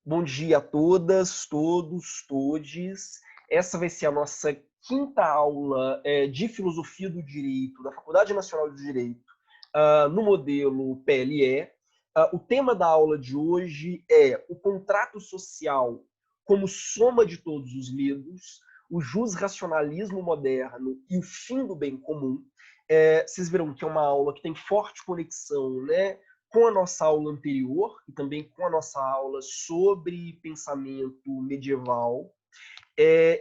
Bom dia a todas, todos, todes. Essa vai ser a nossa quinta aula de Filosofia do Direito da Faculdade Nacional de Direito no modelo PLE. O tema da aula de hoje é o contrato social como soma de todos os medos, o jusracionalismo moderno e o fim do bem comum. Vocês verão que é uma aula que tem forte conexão, né, com a nossa aula anterior e também com a nossa aula sobre pensamento medieval.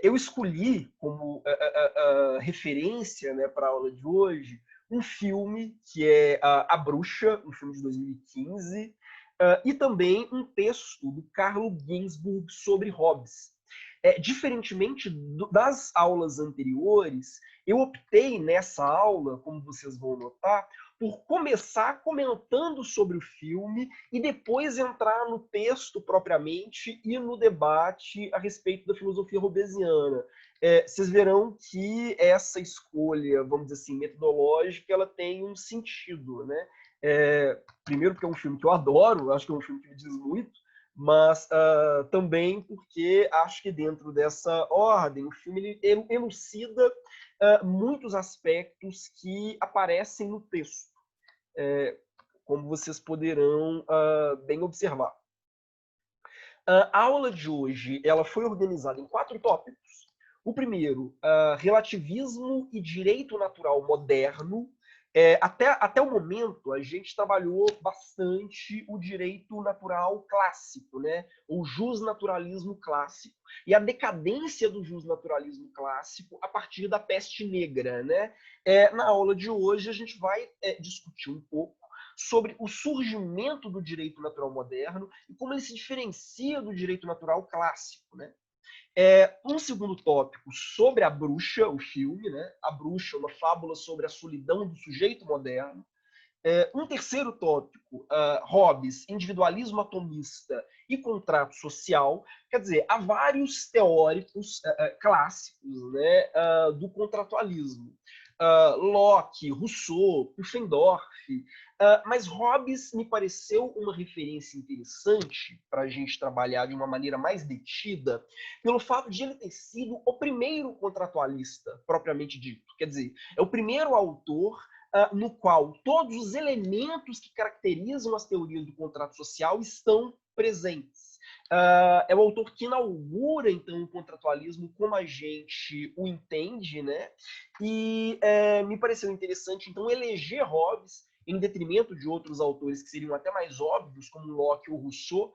Eu escolhi como referência, né, para a aula de hoje um filme que é A Bruxa, um filme de 2015, e também um texto do Carlo Ginzburg sobre Hobbes. Diferentemente das aulas anteriores, eu optei nessa aula, como vocês vão notar, por começar comentando sobre o filme e depois entrar no texto propriamente e no debate a respeito da filosofia hobbesiana. Vocês verão que essa escolha, vamos dizer assim, metodológica, ela tem um sentido, né? Primeiro porque é um filme que eu adoro, acho que é um filme que me diz muito, mas também porque acho que dentro dessa ordem o filme ele elucida muitos aspectos que aparecem no texto, como vocês poderão bem observar. A aula de hoje ela foi organizada em 4 tópicos. O primeiro, relativismo e direito natural moderno. Até o momento, a gente trabalhou bastante o direito natural clássico, né? O jusnaturalismo clássico. E a decadência do jusnaturalismo clássico a partir da peste negra, né? Na aula de hoje, a gente vai discutir um pouco sobre o surgimento do direito natural moderno e como ele se diferencia do direito natural clássico, né? Um segundo tópico sobre A Bruxa, o filme, né? A Bruxa, uma fábula sobre a solidão do sujeito moderno. Um terceiro tópico, Hobbes, individualismo atomista e contrato social. Quer dizer, há vários teóricos clássicos, né, do contratualismo. Locke, Rousseau, Pufendorf, mas Hobbes me pareceu uma referência interessante para a gente trabalhar de uma maneira mais detida, pelo fato de ele ter sido o primeiro contratualista, propriamente dito. Quer dizer, é o primeiro autor no qual todos os elementos que caracterizam as teorias do contrato social estão presentes. É o autor que inaugura, então, o contratualismo como a gente o entende, né? E me pareceu interessante, então, eleger Hobbes em detrimento de outros autores que seriam até mais óbvios, como Locke ou Rousseau,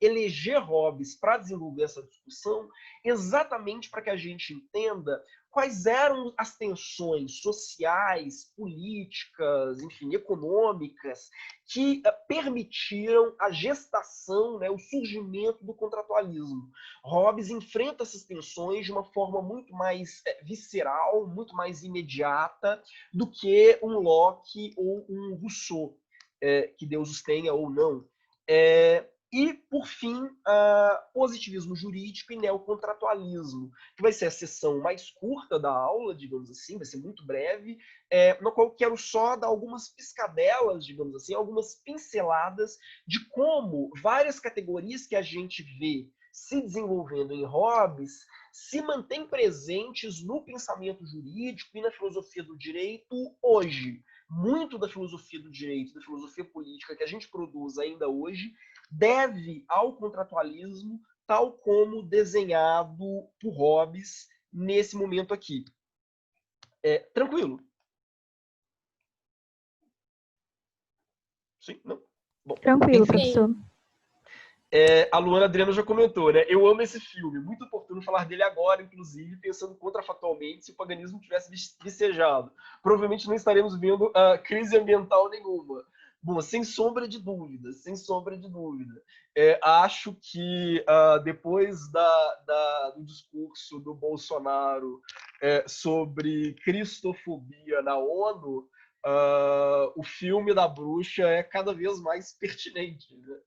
eleger Hobbes para desenvolver essa discussão, exatamente para que a gente entenda quais eram as tensões sociais, políticas, enfim, econômicas, que permitiram a gestação, né, o surgimento do contratualismo. Hobbes enfrenta essas tensões de uma forma muito mais visceral, muito mais imediata do que um Locke ou um Rousseau, que Deus os tenha ou não. E, por fim, positivismo jurídico e neocontratualismo, que vai ser a sessão mais curta da aula, digamos assim, vai ser muito breve, no qual eu quero só dar algumas piscadelas, digamos assim, algumas pinceladas de como várias categorias que a gente vê se desenvolvendo em Hobbes se mantêm presentes no pensamento jurídico e na filosofia do direito hoje. Muito da filosofia do direito, da filosofia política que a gente produz ainda hoje, deve ao contratualismo, tal como desenhado por Hobbes nesse momento aqui. Tranquilo? Sim? Não? Bom, tranquilo, enfim. professor. A Luana Adriana já comentou, né? Eu amo esse filme, muito oportuno falar dele agora, inclusive, pensando contrafatualmente, se o paganismo tivesse vicejado. Provavelmente não estaremos vendo crise ambiental nenhuma. Bom, sem sombra de dúvida, sem sombra de dúvida. Acho que depois do discurso do Bolsonaro sobre cristofobia na ONU, o filme da bruxa é cada vez mais pertinente, né?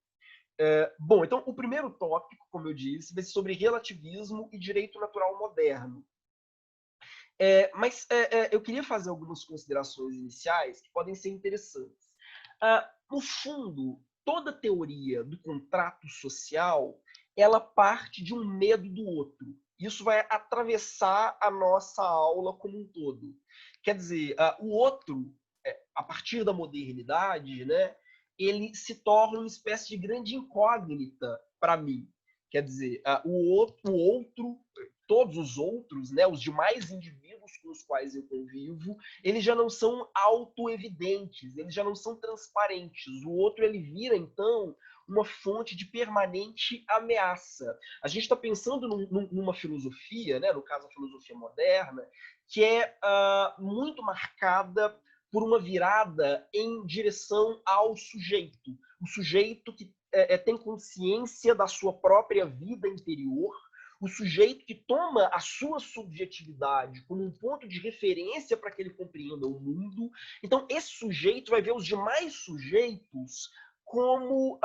Bom, então o primeiro tópico, como eu disse, vai ser sobre relativismo e direito natural moderno. Mas eu queria fazer algumas considerações iniciais que podem ser interessantes. No fundo, toda teoria do contrato social, ela parte de um medo do outro. Isso vai atravessar a nossa aula como um todo. Quer dizer, o outro, a partir da modernidade, né, ele se torna uma espécie de grande incógnita para mim. Quer dizer, o outro, todos os outros, né, os demais indivíduos com os quais eu convivo, eles já não são autoevidentes, eles já não são transparentes. O outro, ele vira, então, uma fonte de permanente ameaça. A gente está pensando numa filosofia, né, no caso a filosofia moderna, que é muito marcada por uma virada em direção ao sujeito. O sujeito que tem consciência da sua própria vida interior, o sujeito que toma a sua subjetividade como um ponto de referência para que ele compreenda o mundo. Então, esse sujeito vai ver os demais sujeitos como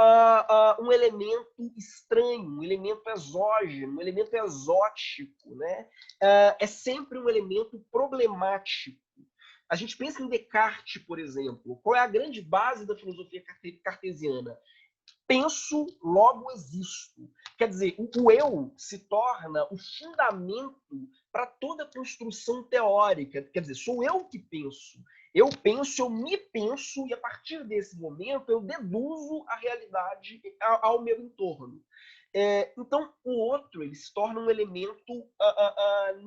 um elemento estranho, um elemento exógeno, um elemento exótico, né? É sempre um elemento problemático. A gente pensa em Descartes, por exemplo. Qual é a grande base da filosofia cartesiana? Penso, logo existo. Quer dizer, o eu se torna o fundamento para toda a construção teórica. Quer dizer, sou eu que penso. Eu penso, eu me penso, e a partir desse momento eu deduzo a realidade ao meu entorno. Então, o outro ele se torna um elemento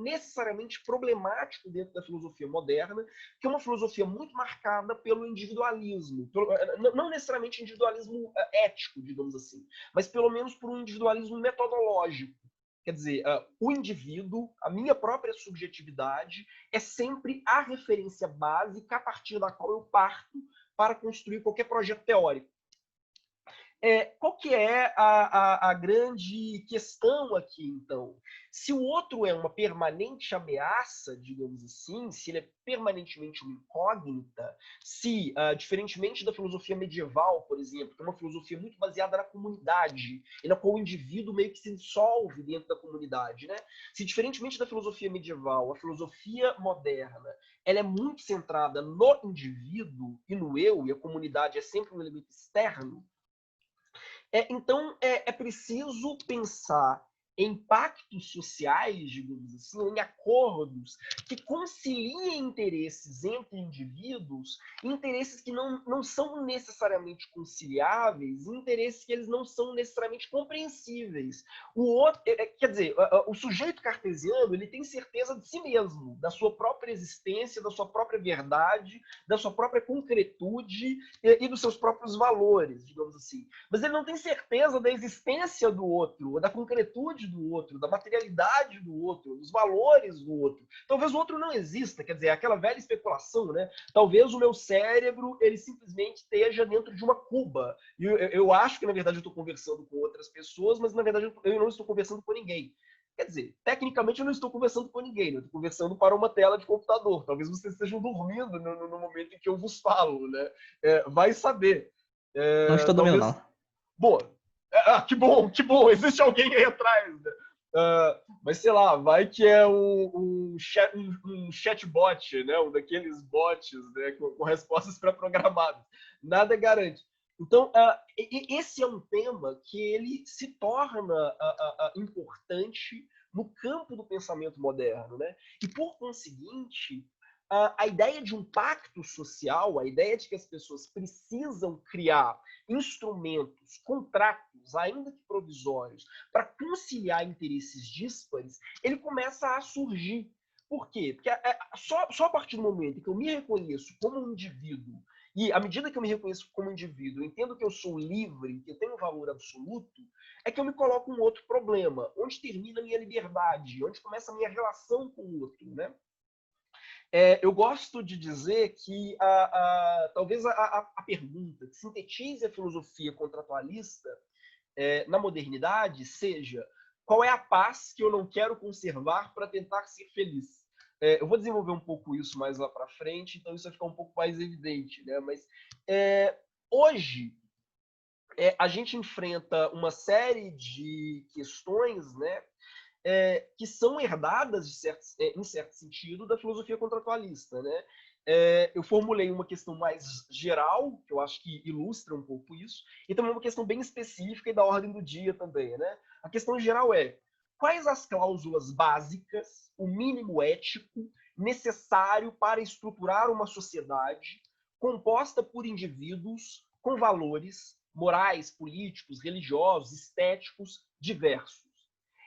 necessariamente problemático dentro da filosofia moderna, que é uma filosofia muito marcada pelo individualismo, não necessariamente individualismo ético, digamos assim, mas pelo menos por um individualismo metodológico. Quer dizer, o indivíduo, a minha própria subjetividade, é sempre a referência básica a partir da qual eu parto para construir qualquer projeto teórico. Qual que é a grande questão aqui, então? Se o outro é uma permanente ameaça, digamos assim, se ele é permanentemente uma incógnita, se, diferentemente da filosofia medieval, por exemplo, que é uma filosofia muito baseada na comunidade, e na qual o indivíduo meio que se dissolve dentro da comunidade, né? Se, diferentemente da filosofia medieval, a filosofia moderna, ela é muito centrada no indivíduo e no eu, e a comunidade é sempre um elemento externo, então, é preciso pensar em pactos sociais, digamos assim, ou em acordos que conciliem interesses entre indivíduos, interesses que não são necessariamente conciliáveis, interesses que eles não são necessariamente compreensíveis. O outro, quer dizer, o sujeito cartesiano ele tem certeza de si mesmo, da sua própria existência, da sua própria verdade, da sua própria concretude e dos seus próprios valores, digamos assim. Mas ele não tem certeza da existência do outro, da concretude do outro, da materialidade do outro, dos valores do outro. Talvez o outro não exista, quer dizer, aquela velha especulação, né? Talvez o meu cérebro, ele simplesmente esteja dentro de uma cuba. E eu acho que, na verdade, eu estou conversando com outras pessoas, mas, na verdade, eu não estou conversando com ninguém. Quer dizer, tecnicamente eu não estou conversando com ninguém, né? Eu estou conversando para uma tela de computador. Talvez vocês estejam dormindo no momento em que eu vos falo, né? Vai saber. Não estou dormindo, Talvez. não. Bom, que bom, que bom, existe alguém aí atrás. Né? Mas sei lá, vai que é um chatbot, né? Um daqueles bots, né? com respostas pré-programadas. Nada garante. Então, esse é um tema que ele se torna importante no campo do pensamento moderno, né? E por conseguinte, a ideia de um pacto social, a ideia de que as pessoas precisam criar instrumentos, contratos, ainda que provisórios, para conciliar interesses díspares, ele começa a surgir. Por quê? Porque só a partir do momento que eu me reconheço como um indivíduo, e à medida que eu me reconheço como indivíduo, eu entendo que eu sou livre, que eu tenho um valor absoluto, é que eu me coloco um outro problema. Onde termina a minha liberdade? Onde começa a minha relação com o outro, né? Eu gosto de dizer que talvez a pergunta que sintetize a filosofia contratualista na modernidade seja: qual é a paz que eu não quero conservar para tentar ser feliz? Eu vou desenvolver um pouco isso mais lá para frente, então isso vai ficar um pouco mais evidente, né? Mas hoje a gente enfrenta uma série de questões, né? Que são herdadas, em certo sentido, da filosofia contratualista. Né? eu formulei uma questão mais geral, que eu acho que ilustra um pouco isso, e também uma questão bem específica e da ordem do dia também, né? A questão geral é: quais as cláusulas básicas, o mínimo ético necessário para estruturar uma sociedade composta por indivíduos com valores morais, políticos, religiosos, estéticos diversos?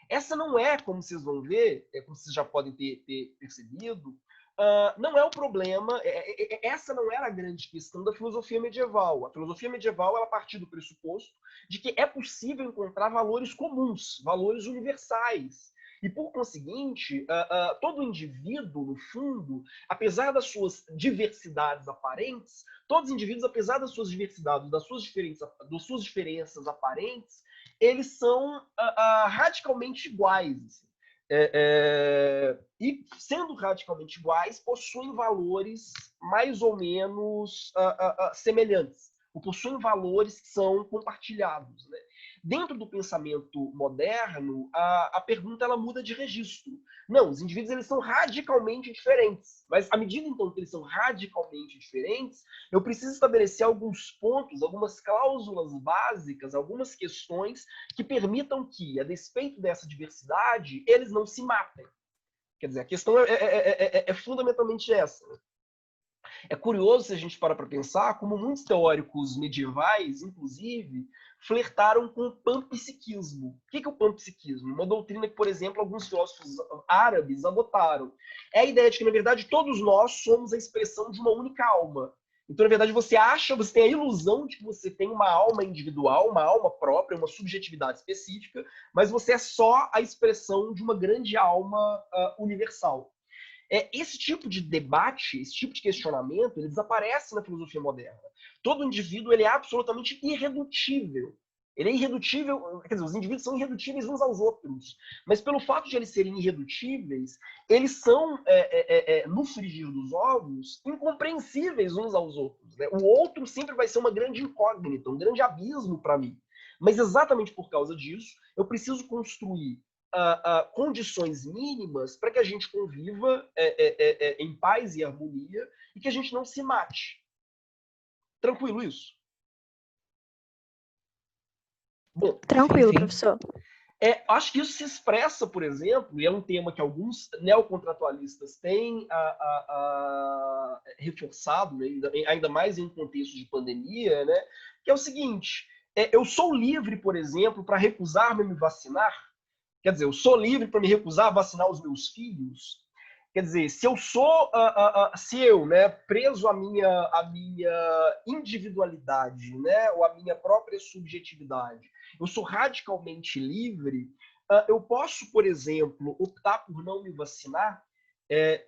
Essa não é, como vocês vão ver, como vocês já podem ter percebido, não é o problema, essa não era a grande questão da filosofia medieval. A filosofia medieval ela partiu do pressuposto de que é possível encontrar valores comuns, valores universais. E, por conseguinte, todo indivíduo, no fundo, apesar das suas diversidades aparentes, todos os indivíduos, apesar das suas diversidades, das suas diferenças aparentes, eles são radicalmente iguais. Assim. E, sendo radicalmente iguais, possuem valores mais ou menos semelhantes, ou possuem valores que são compartilhados. Né? Dentro do pensamento moderno, a pergunta ela muda de registro. Não, os indivíduos eles são radicalmente diferentes, mas à medida então que eles são radicalmente diferentes, eu preciso estabelecer alguns pontos, algumas cláusulas básicas, algumas questões que permitam que, a despeito dessa diversidade, eles não se matem. Quer dizer, a questão é fundamentalmente essa. Né? É curioso se a gente para pensar como muitos teóricos medievais, inclusive, flertaram com o panpsiquismo. O que é o panpsiquismo? Uma doutrina que, por exemplo, alguns filósofos árabes adotaram. É a ideia de que, na verdade, todos nós somos a expressão de uma única alma. Então, na verdade, você tem a ilusão de que você tem uma alma individual, uma alma própria, uma subjetividade específica, mas você é só a expressão de uma grande alma universal. Esse tipo de debate, esse tipo de questionamento, ele desaparece na filosofia moderna. Todo indivíduo ele é absolutamente irredutível. Ele é irredutível, quer dizer, os indivíduos são irredutíveis uns aos outros. Mas pelo fato de eles serem irredutíveis, eles são, no frigir dos ovos, incompreensíveis uns aos outros. Né? O outro sempre vai ser uma grande incógnita, um grande abismo para mim. Mas exatamente por causa disso, eu preciso construir condições mínimas para que a gente conviva em paz e harmonia e que a gente não se mate. Tranquilo isso? Bom, Tranquilo, sim. professor. Acho que isso se expressa, por exemplo, e é um tema que alguns neocontratualistas têm reforçado, né, ainda mais em um contexto de pandemia, né, que é o seguinte: eu sou livre, por exemplo, para recusar-me a me vacinar. Quer dizer, eu sou livre para me recusar a vacinar os meus filhos. Quer dizer, se eu sou, se eu, né, preso à minha individualidade, né, ou à minha própria subjetividade, eu sou radicalmente livre, eu posso, por exemplo, optar por não me vacinar.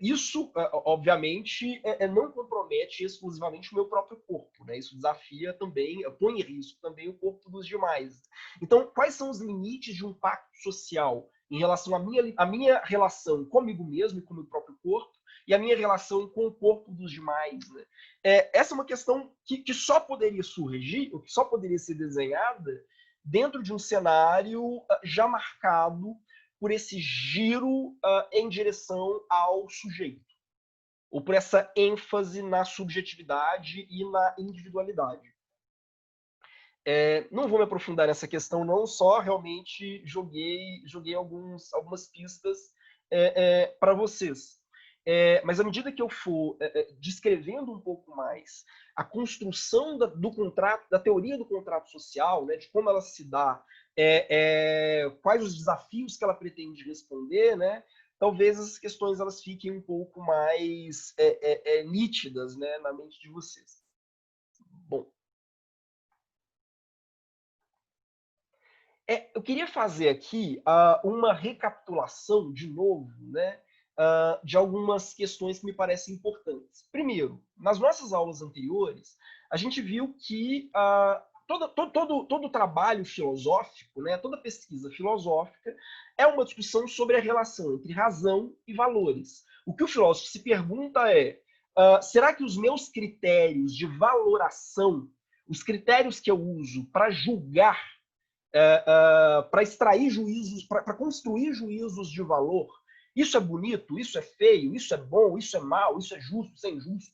Isso, obviamente, não compromete exclusivamente o meu próprio corpo. Né? Isso desafia também, põe em risco também o corpo dos demais. Então, quais são os limites de um pacto social em relação à minha relação comigo mesmo e com o meu próprio corpo e a minha relação com o corpo dos demais? Né? Essa é uma questão que só poderia surgir, ou que só poderia ser desenhada dentro de um cenário já marcado por esse giro em direção ao sujeito, ou por essa ênfase na subjetividade e na individualidade. Não vou me aprofundar nessa questão, não, só realmente joguei algumas pistas para vocês. Mas à medida que eu for descrevendo um pouco mais a construção do contrato, da teoria do contrato social, né, de como ela se dá, quais os desafios que ela pretende responder, né, talvez essas questões elas fiquem um pouco mais nítidas, né, na mente de vocês. Bom, eu queria fazer aqui uma recapitulação, de novo, né, de algumas questões que me parecem importantes. Primeiro, nas nossas aulas anteriores, a gente viu que todo trabalho filosófico, né, toda pesquisa filosófica, é uma discussão sobre a relação entre razão e valores. O que o filósofo se pergunta é: será que os meus critérios de valoração, os critérios que eu uso para julgar, para extrair juízos, para construir juízos de valor, Isso é bonito, isso é feio, isso é bom, isso é mal, isso é justo, isso é injusto.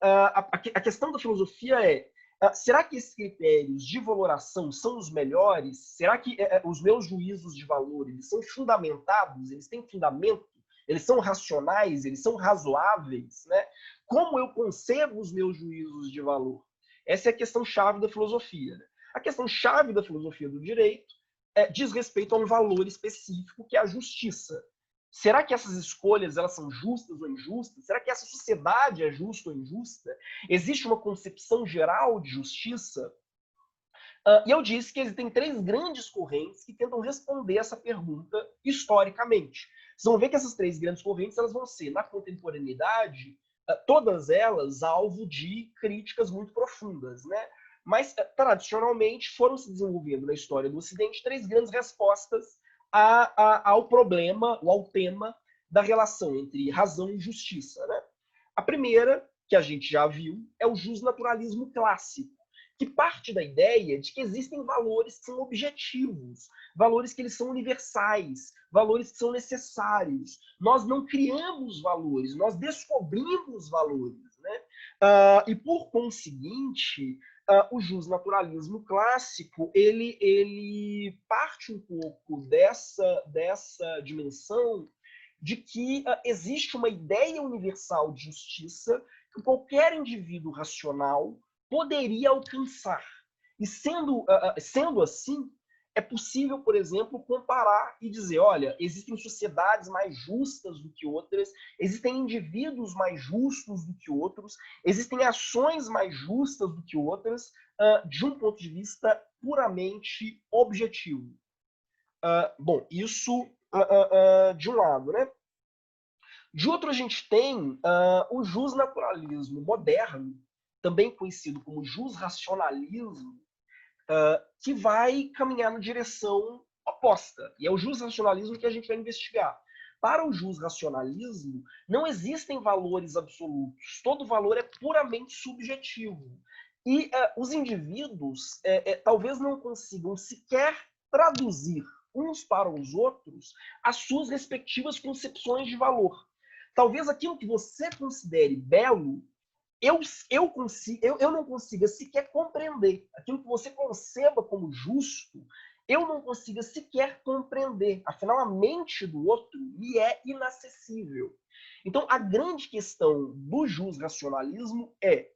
A questão da filosofia é, será que esses critérios de valoração são os melhores? Será que os meus juízos de valor eles são fundamentados? Eles têm fundamento? Eles são racionais? Eles são razoáveis? Né? Como eu concebo os meus juízos de valor? Essa é a questão chave da filosofia. Né? A questão chave da filosofia do direito diz respeito a um valor específico, que é a justiça. Será que essas escolhas elas são justas ou injustas? Será que essa sociedade é justa ou injusta? Existe uma concepção geral de justiça? E eu disse que existem 3 grandes correntes que tentam responder essa pergunta historicamente. Vocês vão ver que essas 3 grandes correntes elas vão ser, na contemporaneidade, todas elas alvo de críticas muito profundas, né? Mas, tradicionalmente, foram se desenvolvendo na história do Ocidente 3 grandes respostas ao problema, ou ao tema da relação entre razão e justiça. Né? A primeira, que a gente já viu, é o justnaturalismo clássico, que parte da ideia de que existem valores que são objetivos, valores que eles são universais, valores que são necessários. Nós não criamos valores, nós descobrimos valores. Né? E, por conseguinte, o justnaturalismo clássico ele parte um pouco dessa dimensão de que existe uma ideia universal de justiça que qualquer indivíduo racional poderia alcançar. E sendo assim, é possível, por exemplo, comparar e dizer, olha, existem sociedades mais justas do que outras, existem indivíduos mais justos do que outros, existem ações mais justas do que outras, de um ponto de vista puramente objetivo. Bom, isso de um lado, né? De outro, a gente tem o justnaturalismo moderno, também conhecido como jusracionalismo, que vai caminhar na direção oposta. E é o jusracionalismo que a gente vai investigar. Para o jusracionalismo, não existem valores absolutos. Todo valor é puramente subjetivo. E os indivíduos talvez não consigam sequer traduzir uns para os outros as suas respectivas concepções de valor. Talvez aquilo que você considere belo, eu não consiga sequer compreender. Aquilo que você conceba como justo, eu não consiga sequer compreender. Afinal, a mente do outro me é inacessível. Então, a grande questão do jusracionalismo é,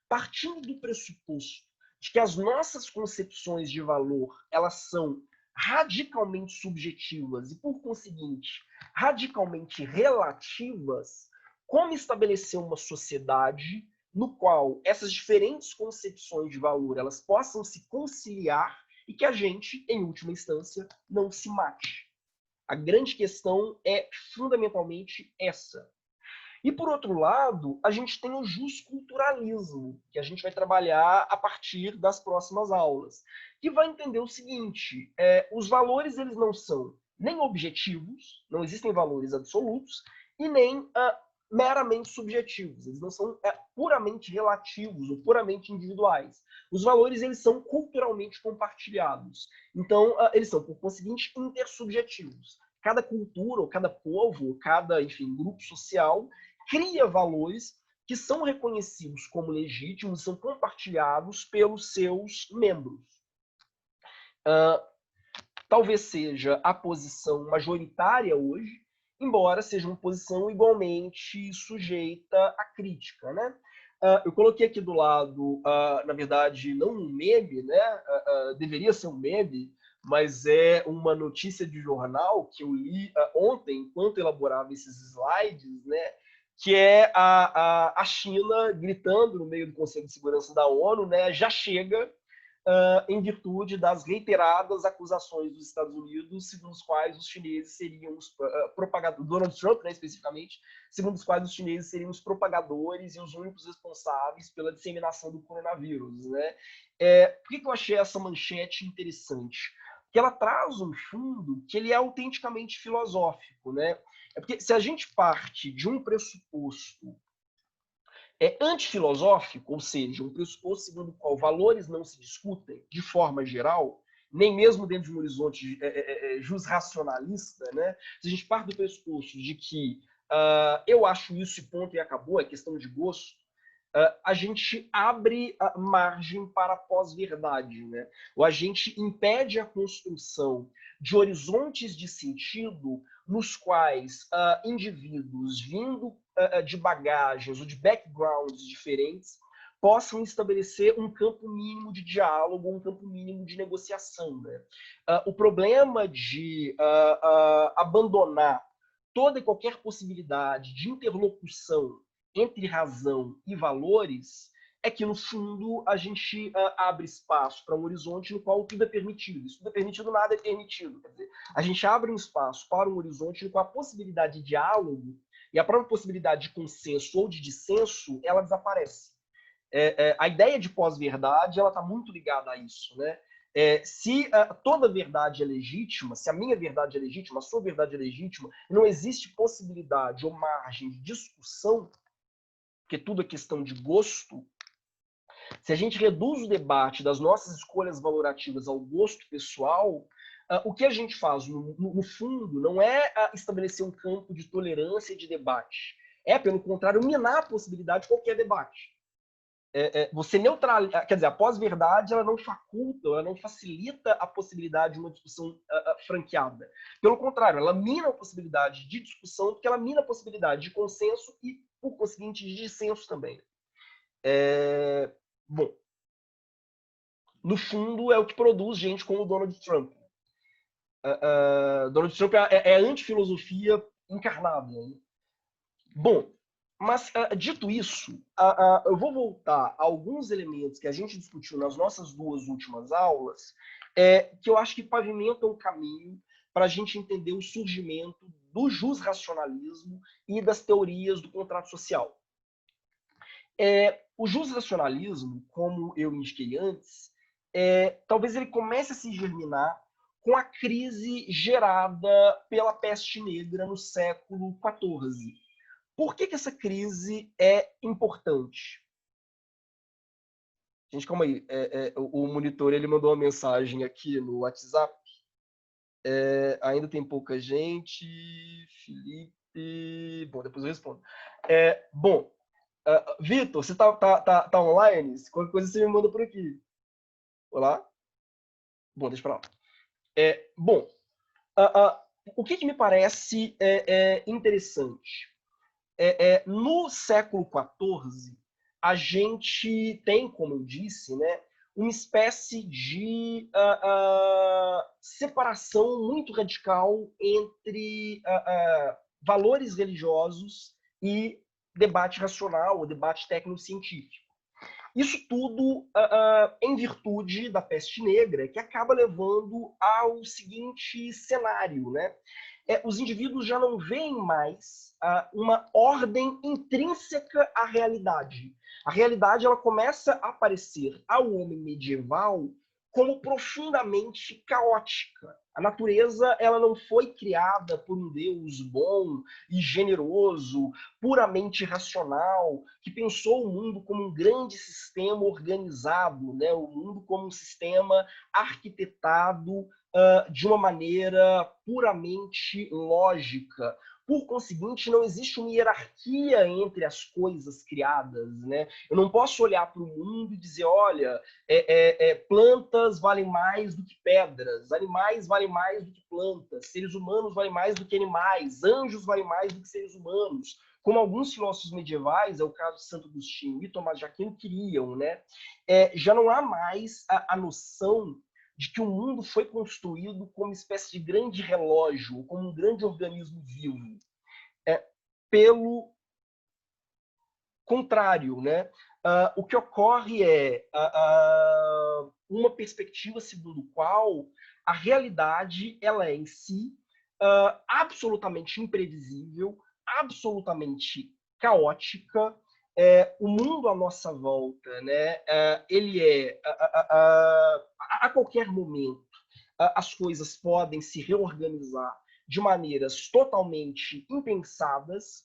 partindo do pressuposto de que as nossas concepções de valor elas são radicalmente subjetivas e, por conseguinte, radicalmente relativas, como estabelecer uma sociedade no qual essas diferentes concepções de valor elas possam se conciliar e que a gente, em última instância, não se mate. A grande questão é fundamentalmente essa. E, por outro lado, a gente tem o justculturalismo, que a gente vai trabalhar a partir das próximas aulas, que vai entender o seguinte, os valores eles não são nem objetivos, não existem valores absolutos, e nem meramente subjetivos, eles não são puramente relativos ou puramente individuais. Os valores eles são culturalmente compartilhados, então eles são, por conseguinte, intersubjetivos. Cada cultura, ou cada povo, ou cada, enfim, grupo social cria valores que são reconhecidos como legítimos, são compartilhados pelos seus membros. Talvez seja a posição majoritária hoje, embora seja uma posição igualmente sujeita à crítica. Né? Eu coloquei aqui do lado, na verdade, não um meme, né? Deveria ser um meme, mas é uma notícia de jornal que eu li ontem, enquanto elaborava esses slides, né? Que é a China gritando no meio do Conselho de Segurança da ONU, né, já chega em virtude das reiteradas acusações dos Estados Unidos, segundo os quais os chineses seriam os propagadores, Donald Trump, né, especificamente, segundo os quais os chineses seriam os propagadores e os únicos responsáveis pela disseminação do coronavírus. Né? Por que eu achei essa manchete interessante? Porque ela traz um fundo que ele é autenticamente filosófico, né? Porque se a gente parte de um pressuposto antifilosófico, ou seja, um pressuposto segundo o qual valores não se discutem de forma geral, nem mesmo dentro de um horizonte jusracionalista, né? Se a gente parte do pressuposto de que eu acho isso e ponto e acabou, é questão de gosto, a gente abre a margem para a pós-verdade, né? Ou a gente impede a construção de horizontes de sentido nos quais indivíduos vindo de bagagens ou de backgrounds diferentes possam estabelecer um campo mínimo de diálogo, um campo mínimo de negociação, né? O problema de abandonar toda e qualquer possibilidade de interlocução entre razão e valores é que, no fundo, a gente abre espaço para um horizonte no qual tudo é permitido. Se tudo é permitido, nada é permitido. Quer dizer, a gente abre um espaço para um horizonte no qual a possibilidade de diálogo e a própria possibilidade de consenso ou de dissenso, ela desaparece. A ideia de pós-verdade ela está muito ligada a isso, né? Se toda verdade é legítima, se a minha verdade é legítima, a sua verdade é legítima, não existe possibilidade ou margem de discussão, porque tudo é questão de gosto. Se a gente reduz o debate das nossas escolhas valorativas ao gosto pessoal, o que a gente faz, no fundo, não é estabelecer um campo de tolerância e de debate. É, pelo contrário, minar a possibilidade de qualquer debate. Você neutraliza, quer dizer, a pós-verdade ela não faculta, ela não facilita a possibilidade de uma discussão franqueada. Pelo contrário, ela mina a possibilidade de discussão, porque ela mina a possibilidade de consenso e, por conseguinte, de dissenso também. Bom, no fundo, é o que produz gente como o Donald Trump. Donald Trump é anti-filosofia encarnada. Né? Bom, mas, dito isso, eu vou voltar a alguns elementos que a gente discutiu nas nossas duas últimas aulas, que eu acho que pavimentam o caminho para a gente entender o surgimento do jusracionalismo e das teorias do contrato social. O jusracionalismo, como eu indiquei antes, talvez ele comece a se germinar com a crise gerada pela peste negra no século XIV. Por que essa crise é importante? Gente, calma aí. O monitor ele mandou uma mensagem aqui no WhatsApp. Ainda tem pouca gente. Felipe. Bom, depois eu respondo. Bom, Vitor, você tá online? Qualquer coisa você me manda por aqui. Olá? Bom, deixa pra lá. Bom, o que me parece interessante? No século XIV, a gente tem, como eu disse, né, uma espécie de separação muito radical entre valores religiosos e debate racional, ou debate técnico-científico. Isso tudo em virtude da peste negra, que acaba levando ao seguinte cenário, né? Os indivíduos já não veem mais uma ordem intrínseca à realidade. A realidade ela começa a aparecer ao homem medieval como profundamente caótica. A natureza ela não foi criada por um Deus bom e generoso, puramente racional, que pensou o mundo como um grande sistema organizado, né? O mundo como um sistema arquitetado de uma maneira puramente lógica. Por conseguinte, não existe uma hierarquia entre as coisas criadas, né? Eu não posso olhar para o mundo e dizer, olha, plantas valem mais do que pedras, animais valem mais do que plantas, seres humanos valem mais do que animais, anjos valem mais do que seres humanos. Como alguns filósofos medievais, é o caso de Santo Agostinho e Tomás de Aquino, queriam, né? Já não há mais a noção de que o mundo foi construído como uma espécie de grande relógio, como um grande organismo vivo. Pelo contrário, né? O que ocorre é uma perspectiva segundo a qual a realidade ela é em si absolutamente imprevisível, absolutamente caótica. O mundo à nossa volta, né? Ele a qualquer momento as coisas podem se reorganizar de maneiras totalmente impensadas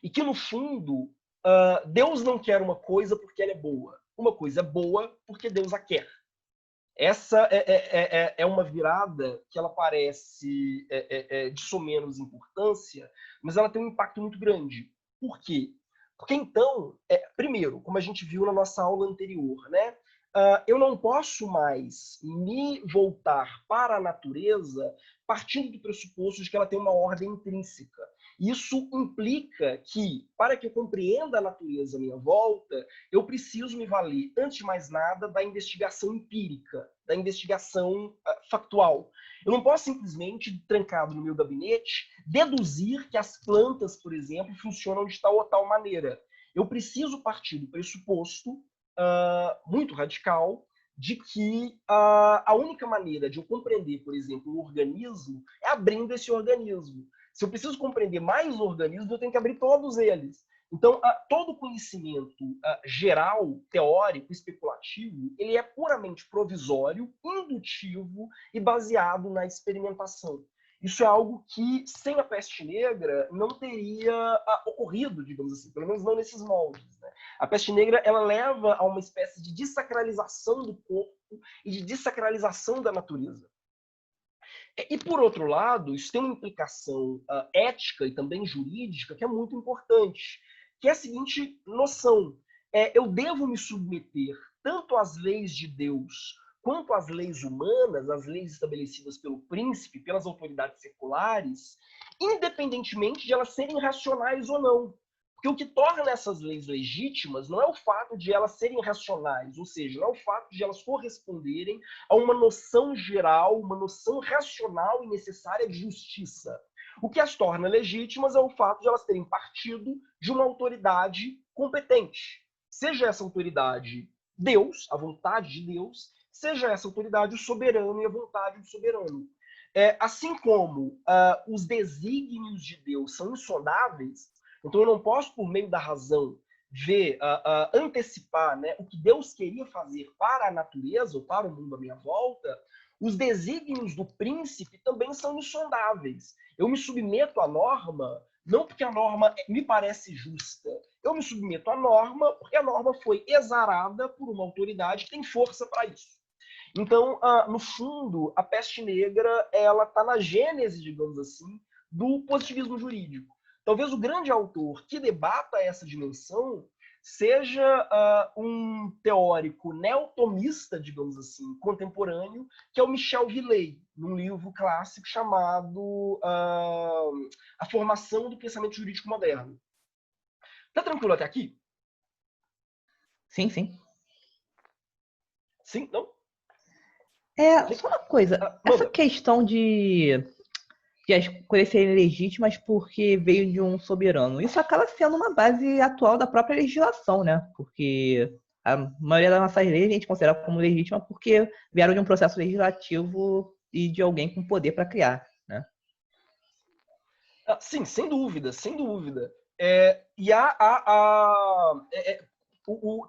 e que, no fundo, Deus não quer uma coisa porque ela é boa. Uma coisa é boa porque Deus a quer. Essa é uma virada que ela parece de somenos importância, mas ela tem um impacto muito grande. Por quê? Porque então, primeiro, como a gente viu na nossa aula anterior, né, eu não posso mais me voltar para a natureza partindo do pressuposto de que ela tem uma ordem intrínseca. Isso implica que, para que eu compreenda a natureza à minha volta, eu preciso me valer, antes de mais nada, da investigação empírica, da investigação factual. Eu não posso simplesmente, trancado no meu gabinete, deduzir que as plantas, por exemplo, funcionam de tal ou tal maneira. Eu preciso partir do pressuposto muito radical de que a única maneira de eu compreender, por exemplo, um organismo é abrindo esse organismo. Se eu preciso compreender mais organismos, eu tenho que abrir todos eles. Então, todo conhecimento geral, teórico, especulativo, ele é puramente provisório, indutivo e baseado na experimentação. Isso é algo que, sem a peste negra, não teria ocorrido, digamos assim, pelo menos não nesses moldes. Né? A peste negra ela leva a uma espécie de dessacralização do corpo e de dessacralização da natureza. E, por outro lado, isso tem uma implicação ética e também jurídica que é muito importante, que é a seguinte noção. Eu devo me submeter tanto às leis de Deus quanto às leis humanas, às leis estabelecidas pelo príncipe, pelas autoridades seculares, independentemente de elas serem racionais ou não. Porque o que torna essas leis legítimas não é o fato de elas serem racionais, ou seja, não é o fato de elas corresponderem a uma noção geral, uma noção racional e necessária de justiça. O que as torna legítimas é o fato de elas terem partido de uma autoridade competente. Seja essa autoridade Deus, a vontade de Deus, seja essa autoridade o soberano e a vontade do soberano. Assim como os desígnios de Deus são insondáveis, então eu não posso, por meio da razão, ver, antecipar, né, o que Deus queria fazer para a natureza ou para o mundo à minha volta, os desígnios do príncipe também são insondáveis. Eu me submeto à norma não porque a norma me parece justa. Eu me submeto à norma porque a norma foi exarada por uma autoridade que tem força para isso. Então, no fundo, a peste negra ela está na gênese, digamos assim, do positivismo jurídico. Talvez o grande autor que debata essa dimensão seja um teórico neotomista, digamos assim, contemporâneo, que é o Michel Villey, num livro clássico chamado A Formação do Pensamento Jurídico Moderno. Tá tranquilo até aqui? Sim, sim. Sim? Não? Só uma coisa, essa questão de as coisas serem legítimas porque veio de um soberano, isso acaba sendo uma base atual da própria legislação, né? Porque a maioria das nossas leis a gente considera como legítima porque vieram de um processo legislativo e de alguém com poder para criar, né? Sim, sem dúvida, sem dúvida.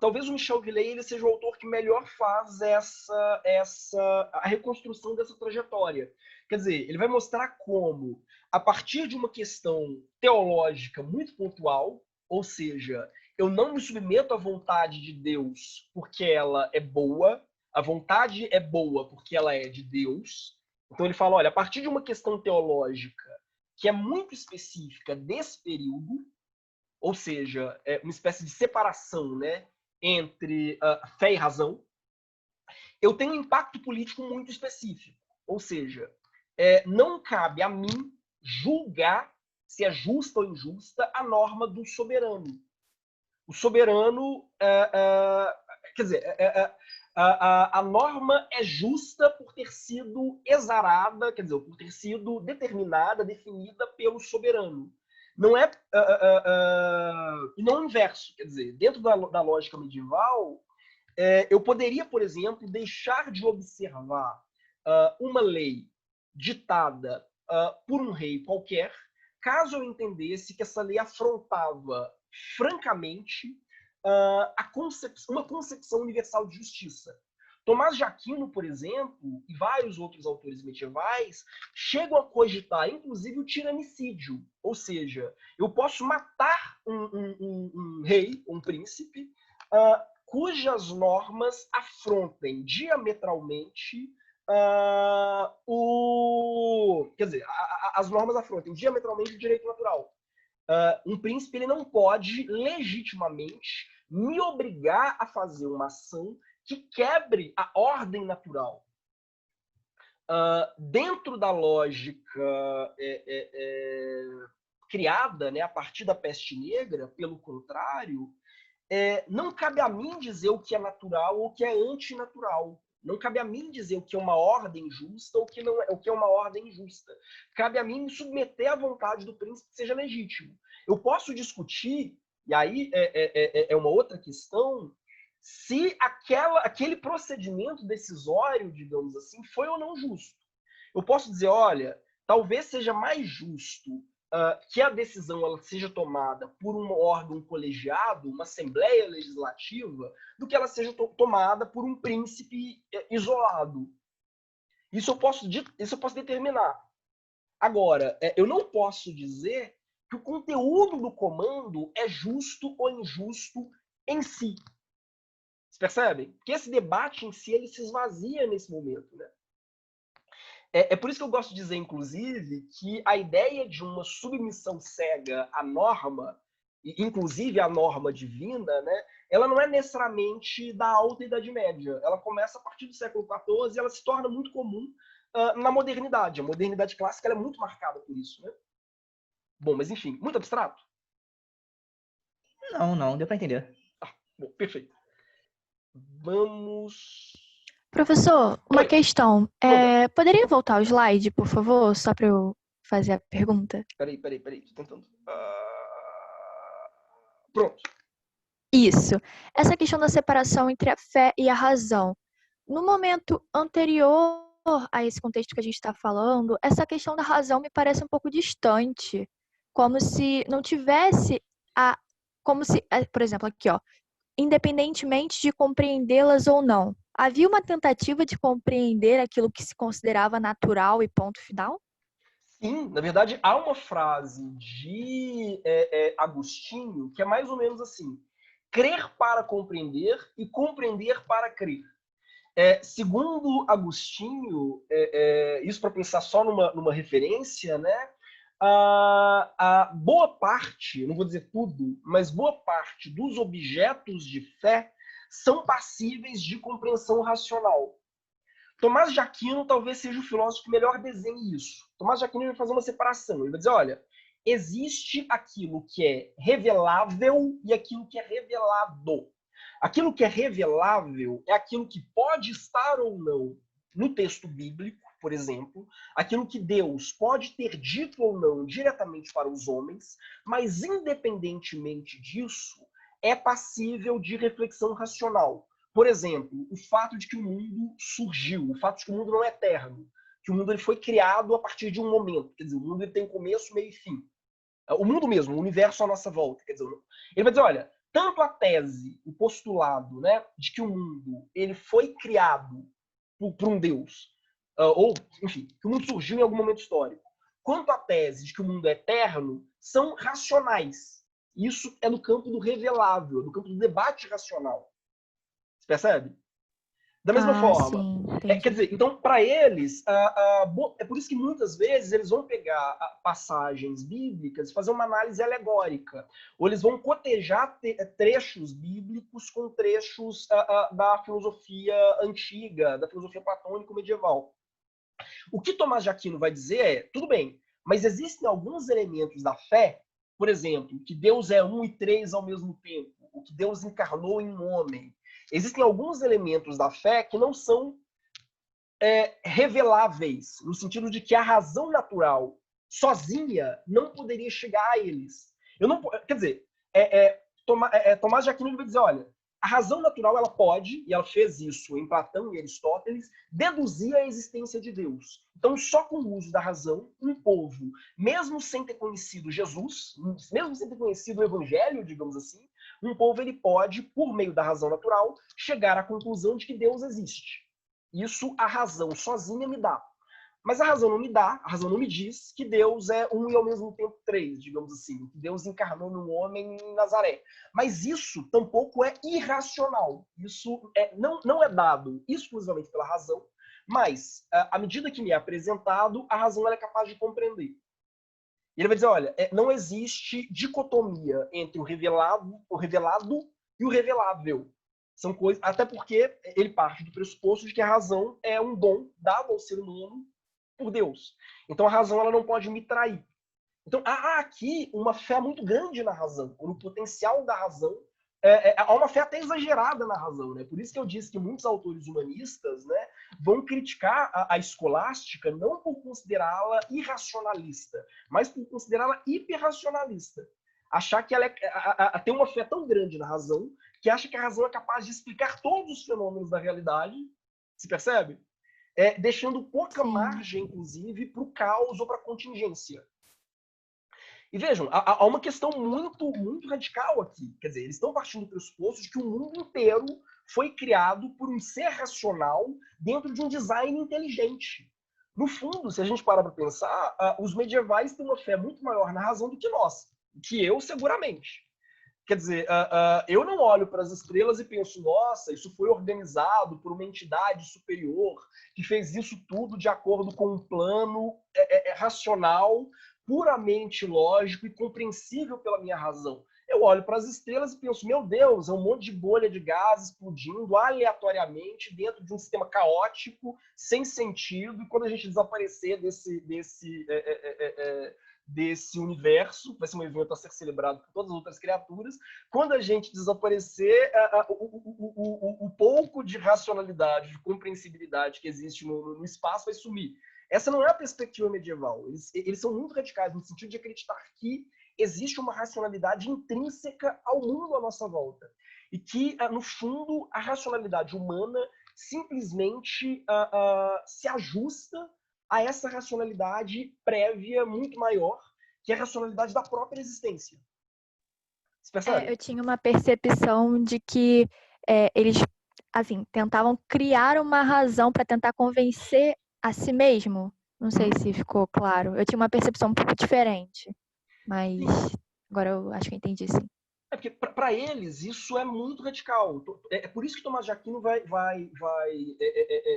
Talvez o Michel Villey ele seja o autor que melhor faz a reconstrução dessa trajetória. Quer dizer, ele vai mostrar como, a partir de uma questão teológica muito pontual, ou seja, eu não me submeto à vontade de Deus porque ela é boa, a vontade é boa porque ela é de Deus. Então ele fala, olha, a partir de uma questão teológica que é muito específica desse período, ou seja, uma espécie de separação, né, entre fé e razão, eu tenho um impacto político muito específico. Ou seja, não cabe a mim julgar se é justa ou injusta a norma do soberano. O soberano, quer dizer, a norma é justa por ter sido exarada, quer dizer, por ter sido determinada, definida pelo soberano. Não é e não o inverso, quer dizer, dentro da lógica medieval, eu poderia, por exemplo, deixar de observar uma lei ditada por um rei qualquer, caso eu entendesse que essa lei afrontava francamente uma concepção universal de justiça. Tomás de Aquino, por exemplo, e vários outros autores medievais chegam a cogitar, inclusive, o tiranicídio. Ou seja, eu posso matar um rei, um príncipe, cujas normas afrontem diametralmente quer dizer, as normas afrontem diametralmente o direito natural. Um príncipe ele não pode legitimamente me obrigar a fazer uma ação que quebre a ordem natural. Dentro da lógica criada, né, a partir da peste negra, pelo contrário, não cabe a mim dizer o que é natural ou o que é antinatural. Não cabe a mim dizer o que é uma ordem justa ou o que é uma ordem injusta. Cabe a mim me submeter à vontade do príncipe que seja legítimo. Eu posso discutir, e aí é uma outra questão, se aquele procedimento decisório, digamos assim, foi ou não justo. Eu posso dizer, olha, talvez seja mais justo que a decisão ela seja tomada por um órgão colegiado, uma assembleia legislativa, do que ela seja tomada por um príncipe isolado. Isso eu posso determinar. Agora, eu não posso dizer que o conteúdo do comando é justo ou injusto em si. Vocês percebem? Porque esse debate em si ele se esvazia nesse momento, né? É por isso que eu gosto de dizer, inclusive, que a ideia de uma submissão cega à norma, inclusive à norma divina, né, ela não é necessariamente da Alta Idade Média. Ela começa a partir do século XIV e ela se torna muito comum na modernidade. A modernidade clássica ela é muito marcada por isso, né? Bom, mas enfim, muito abstrato? Não, deu para entender. Bom, perfeito. Vamos... Professor, uma questão. Poderia voltar o slide, por favor, só para eu fazer a pergunta? Peraí, tô tentando. Pronto. Isso. Essa questão da separação entre a fé e a razão. No momento anterior a esse contexto que a gente está falando, essa questão da razão me parece um pouco distante. Como se não tivesse como se, por exemplo, aqui, ó, independentemente de compreendê-las ou não. Havia uma tentativa de compreender aquilo que se considerava natural e ponto final? Sim, na verdade, há uma frase de Agostinho que é mais ou menos assim: crer para compreender e compreender para crer. Segundo Agostinho, isso para pensar só numa referência, né? A boa parte, não vou dizer tudo, mas boa parte dos objetos de fé são passíveis de compreensão racional. Tomás de Aquino talvez seja o filósofo que melhor desenhe isso. Tomás de Aquino vai fazer uma separação. Ele vai dizer, olha, existe aquilo que é revelável e aquilo que é revelado. Aquilo que é revelável é aquilo que pode estar ou não no texto bíblico, por exemplo, aquilo que Deus pode ter dito ou não diretamente para os homens, mas independentemente disso, é passível de reflexão racional. Por exemplo, o fato de que o mundo surgiu, o fato de que o mundo não é eterno, que o mundo ele foi criado a partir de um momento, quer dizer, o mundo ele tem começo, meio e fim. O mundo mesmo, o universo à nossa volta, quer dizer, ele vai dizer, olha, tanto a tese, o postulado, né, de que o mundo ele foi criado por um Deus, ou, enfim, que o mundo surgiu em algum momento histórico, quanto a tese de que o mundo é eterno, são racionais. Isso é no campo do revelável, no campo do debate racional. Você percebe? Da mesma forma. Sim, quer dizer, então, para eles, é por isso que muitas vezes eles vão pegar passagens bíblicas e fazer uma análise alegórica. Ou eles vão cotejar trechos bíblicos com trechos da filosofia antiga, da filosofia platônica medieval. O que Tomás de Aquino vai dizer é, tudo bem, mas existem alguns elementos da fé, por exemplo, que Deus é um e três ao mesmo tempo, o que Deus encarnou em um homem. Existem alguns elementos da fé que não são reveláveis, no sentido de que a razão natural sozinha não poderia chegar a eles. Quer dizer, Tomás de Aquino vai dizer, olha, a razão natural ela pode, e ela fez isso em Platão e Aristóteles, deduzir a existência de Deus. Então, só com o uso da razão, um povo, mesmo sem ter conhecido Jesus, mesmo sem ter conhecido o Evangelho, digamos assim, um povo ele pode, por meio da razão natural, chegar à conclusão de que Deus existe. Isso a razão sozinha me dá. Mas a razão não me dá, a razão não me diz que Deus é um e ao mesmo tempo três, digamos assim, que Deus encarnou num homem em Nazaré. Mas isso tampouco é irracional. Isso não é dado exclusivamente pela razão, mas, à medida que me é apresentado, a razão ela é capaz de compreender. E ele vai dizer, olha, não existe dicotomia entre o revelado e o revelável. São coisas, até porque ele parte do pressuposto de que a razão é um dom dado ao ser humano por Deus. Então a razão ela não pode me trair. Então há aqui uma fé muito grande na razão, no potencial da razão. Há uma fé até exagerada na razão, né? Por isso que eu disse que muitos autores humanistas, né, vão criticar a escolástica não por considerá-la irracionalista, mas por considerá-la hiperracionalista. Achar que ela tem uma fé tão grande na razão que acha que a razão é capaz de explicar todos os fenômenos da realidade, se percebe? Deixando pouca margem, inclusive, para o caos ou para a contingência. E vejam, há uma questão muito, muito radical aqui. Quer dizer, eles estão partindo do pressuposto de que o mundo inteiro foi criado por um ser racional dentro de um design inteligente. No fundo, se a gente parar para pensar, os medievais têm uma fé muito maior na razão do que nós, que eu, seguramente. Quer dizer, eu não olho para as estrelas e penso, nossa, isso foi organizado por uma entidade superior que fez isso tudo de acordo com um plano racional, puramente lógico e compreensível pela minha razão. Eu olho para as estrelas e penso, meu Deus, é um monte de bolha de gás explodindo aleatoriamente dentro de um sistema caótico, sem sentido, e quando a gente desaparecer desse universo, vai ser um evento a ser celebrado por todas as outras criaturas, quando a gente desaparecer, o pouco de racionalidade, de compreensibilidade que existe no espaço vai sumir. Essa não é a perspectiva medieval. Eles são muito radicais no sentido de acreditar que existe uma racionalidade intrínseca ao mundo à nossa volta. E que, no fundo, a racionalidade humana simplesmente se ajusta a essa racionalidade prévia muito maior, que é a racionalidade da própria existência. Você percebe? Eu tinha uma percepção de que eles, assim, tentavam criar uma razão para tentar convencer a si mesmo. Não sei se ficou claro. Eu tinha uma percepção um pouco diferente, mas agora eu acho que eu entendi, sim. Porque para eles isso é muito radical. É por isso que Tomás de Aquino vai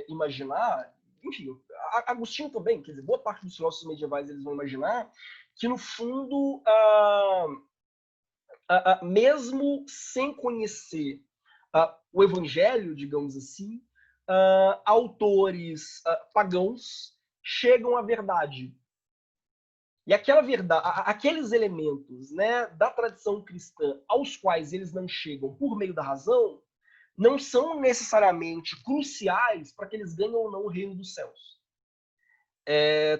imaginar, enfim, Agostinho também, quer dizer, boa parte dos filósofos medievais eles vão imaginar que, no fundo, mesmo sem conhecer o evangelho, digamos assim, autores pagãos chegam à verdade. E aquela verdade, aqueles elementos, né, da tradição cristã aos quais eles não chegam por meio da razão, não são necessariamente cruciais para que eles ganhem ou não o reino dos céus.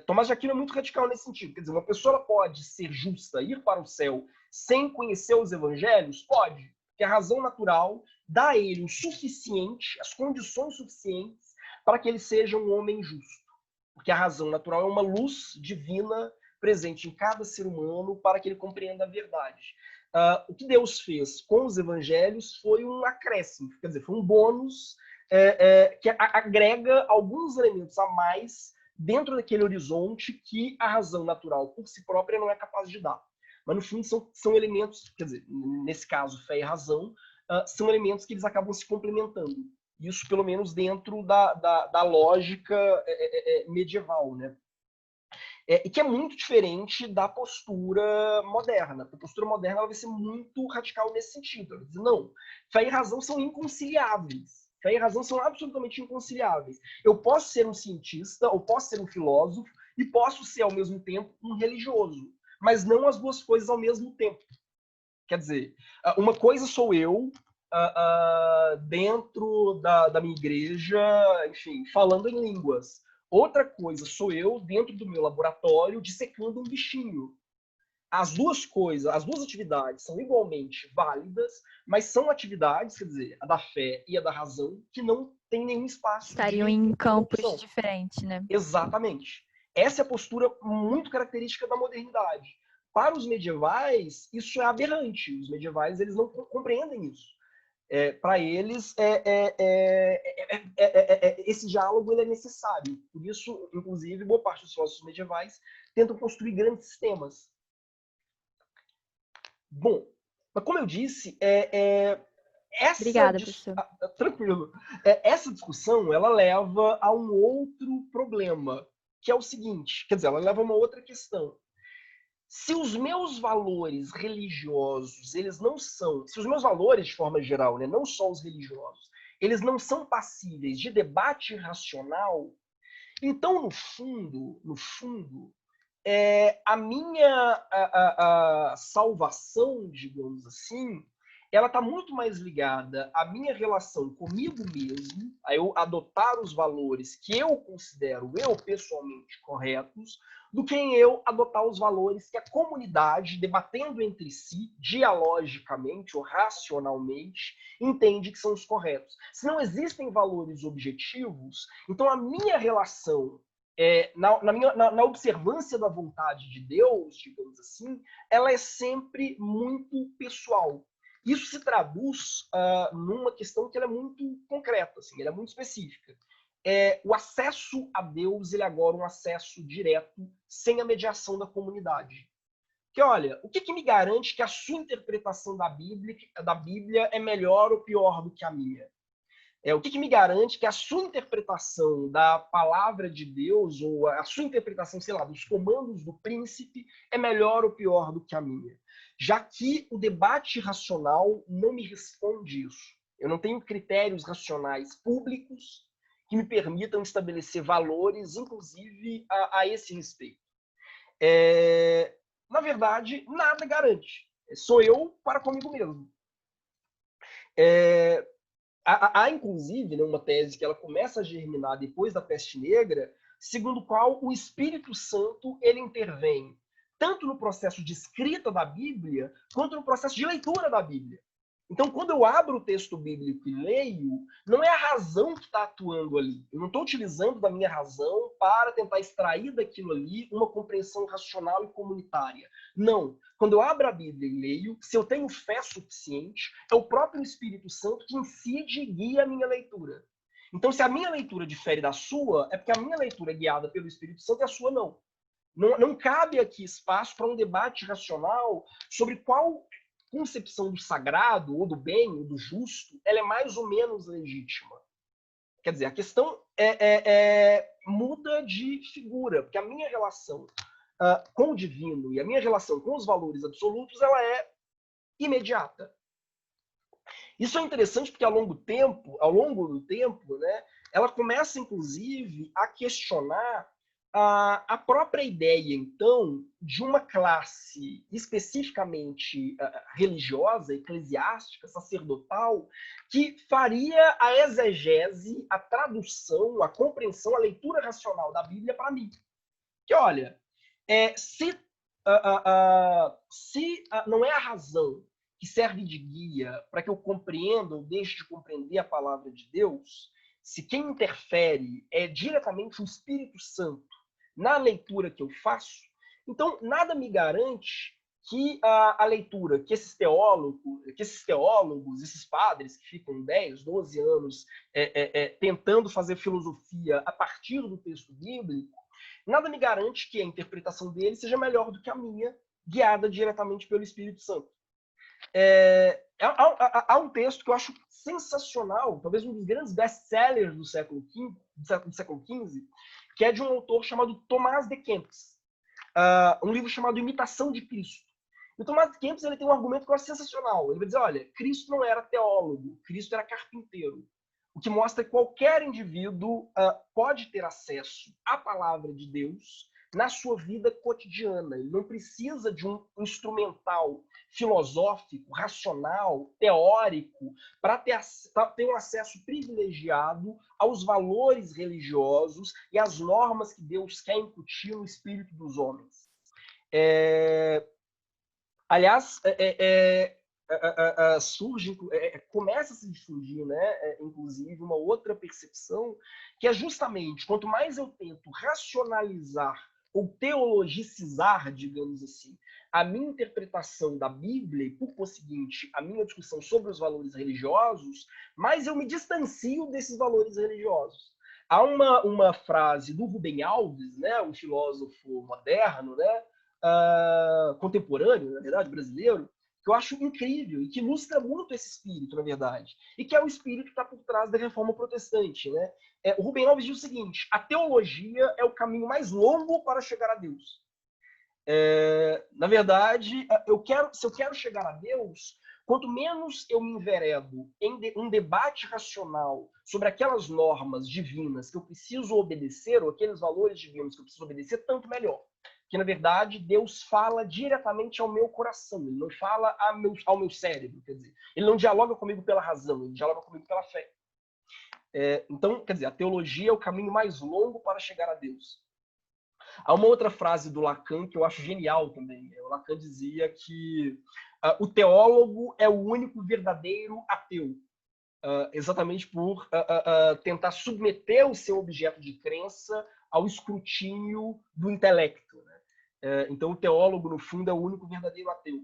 Tomás de Aquino é muito radical nesse sentido. Quer dizer, uma pessoa pode ser justa, ir para o céu sem conhecer os evangelhos? Pode. Porque a razão natural dá a ele o suficiente, as condições suficientes para que ele seja um homem justo. Porque a razão natural é uma luz divina presente em cada ser humano para que ele compreenda a verdade. O que Deus fez com os evangelhos foi um acréscimo, quer dizer, foi um bônus que agrega alguns elementos a mais dentro daquele horizonte que a razão natural por si própria não é capaz de dar. Mas, no fundo, são elementos, quer dizer, nesse caso, fé e razão, são elementos que eles acabam se complementando. Isso, pelo menos, dentro da lógica medieval, né? E que é muito diferente da postura moderna. A postura moderna ela vai ser muito radical nesse sentido. Ela vai dizer, não, fé e razão são inconciliáveis. Fé e razão são absolutamente inconciliáveis. Eu posso ser um cientista, ou posso ser um filósofo, e posso ser, ao mesmo tempo, um religioso. Mas não as duas coisas ao mesmo tempo. Quer dizer, uma coisa sou eu, dentro da minha igreja, enfim, falando em línguas. Outra coisa sou eu dentro do meu laboratório dissecando um bichinho. As duas coisas, as duas atividades são igualmente válidas, mas são atividades, quer dizer, a da fé e a da razão, que não tem nenhum espaço. Estariam em campos diferentes, né? Exatamente. Essa é a postura muito característica da modernidade. Para os medievais, isso é aberrante. Os medievais eles não compreendem isso. Para eles, esse diálogo ele é necessário. Por isso, inclusive, boa parte dos filósofos medievais tentam construir grandes sistemas. Bom, mas como eu disse, Obrigada, professor. Tranquilo. Essa discussão ela leva a um outro problema, que é o seguinte, quer dizer, ela leva a uma outra questão. Se os meus valores religiosos, eles não são, se os meus valores, de forma geral, né, não só os religiosos, eles não são passíveis de debate racional, então, no fundo, a minha salvação, digamos assim, ela está muito mais ligada à minha relação comigo mesmo, a eu adotar os valores que eu considero eu pessoalmente corretos, do que em eu adotar os valores que a comunidade, debatendo entre si, dialogicamente ou racionalmente, entende que são os corretos. Se não existem valores objetivos, então a minha relação na observância da vontade de Deus, digamos assim, ela é sempre muito pessoal. Isso se traduz numa questão que ela é muito concreta, assim, ela é muito específica. O acesso a Deus, ele é agora um acesso direto, sem a mediação da comunidade. Porque, olha, o que me garante que a sua interpretação da Bíblia é melhor ou pior do que a minha? O que me garante que a sua interpretação da palavra de Deus, ou a sua interpretação, sei lá, dos comandos do príncipe, é melhor ou pior do que a minha? Já que o debate racional não me responde isso. Eu não tenho critérios racionais públicos que me permitam estabelecer valores, inclusive, a esse respeito. Na verdade, nada garante. Sou eu para comigo mesmo. Há inclusive, uma tese que ela começa a germinar depois da Peste Negra, segundo o qual o Espírito Santo ele intervém tanto no processo de escrita da Bíblia, quanto no processo de leitura da Bíblia. Então, quando eu abro o texto bíblico e leio, não é a razão que está atuando ali. Eu não estou utilizando da minha razão para tentar extrair daquilo ali uma compreensão racional e comunitária. Não. Quando eu abro a Bíblia e leio, se eu tenho fé suficiente, é o próprio Espírito Santo que incide e guia a minha leitura. Então, se a minha leitura difere da sua, é porque a minha leitura é guiada pelo Espírito Santo e a sua não. Não cabe aqui espaço para um debate racional sobre qual concepção do sagrado, ou do bem, ou do justo, ela é mais ou menos legítima. Quer dizer, a questão muda de figura, porque a minha relação com o divino e a minha relação com os valores absolutos, ela é imediata. Isso é interessante porque ao longo do tempo, né, ela começa, inclusive, a questionar a própria ideia, então, de uma classe especificamente religiosa, eclesiástica, sacerdotal, que faria a exegese, a tradução, a compreensão, a leitura racional da Bíblia para mim. Que, olha, se não é a razão que serve de guia para que eu compreenda ou deixe de compreender a palavra de Deus, se quem interfere é diretamente o Espírito Santo na leitura que eu faço, então nada me garante que a leitura que esses teólogos, esses padres que ficam 10, 12 anos tentando fazer filosofia a partir do texto bíblico, nada me garante que a interpretação dele seja melhor do que a minha, guiada diretamente pelo Espírito Santo. Há um texto que eu acho sensacional, talvez um dos grandes best-sellers do século XV, que é de um autor chamado Tomás de Kempis, um livro chamado Imitação de Cristo. E o Tomás de Kempis ele tem um argumento que eu acho sensacional. Ele vai dizer, olha, Cristo não era teólogo, Cristo era carpinteiro. O que mostra que qualquer indivíduo pode ter acesso à palavra de Deus na sua vida cotidiana. Ele não precisa de um instrumental filosófico, racional, teórico, para ter um acesso privilegiado aos valores religiosos e às normas que Deus quer incutir no espírito dos homens. Aliás, começa a se difundir, né, inclusive, uma outra percepção, que é justamente, quanto mais eu tento racionalizar ou teologicizar, digamos assim, a minha interpretação da Bíblia e, por conseguinte, a minha discussão sobre os valores religiosos, mais eu me distancio desses valores religiosos. Há uma frase do Rubem Alves, né, um filósofo moderno, né, contemporâneo, na verdade, brasileiro, que eu acho incrível e que ilustra muito esse espírito, na verdade, e que é o espírito que está por trás da reforma protestante. Né? O Rubem Alves diz o seguinte: a teologia é o caminho mais longo para chegar a Deus. Na verdade, se eu quero chegar a Deus, quanto menos eu me enveredo em um debate racional sobre aquelas normas divinas que eu preciso obedecer, ou aqueles valores divinos que eu preciso obedecer, tanto melhor. Que, na verdade, Deus fala diretamente ao meu coração, ele não fala ao meu cérebro, quer dizer, ele não dialoga comigo pela razão, ele dialoga comigo pela fé. Então, quer dizer, a teologia é o caminho mais longo para chegar a Deus. Há uma outra frase do Lacan que eu acho genial também. O Lacan dizia que o teólogo é o único verdadeiro ateu, exatamente por tentar submeter o seu objeto de crença ao escrutínio do intelecto. Né? Então, o teólogo, no fundo, é o único verdadeiro ateu.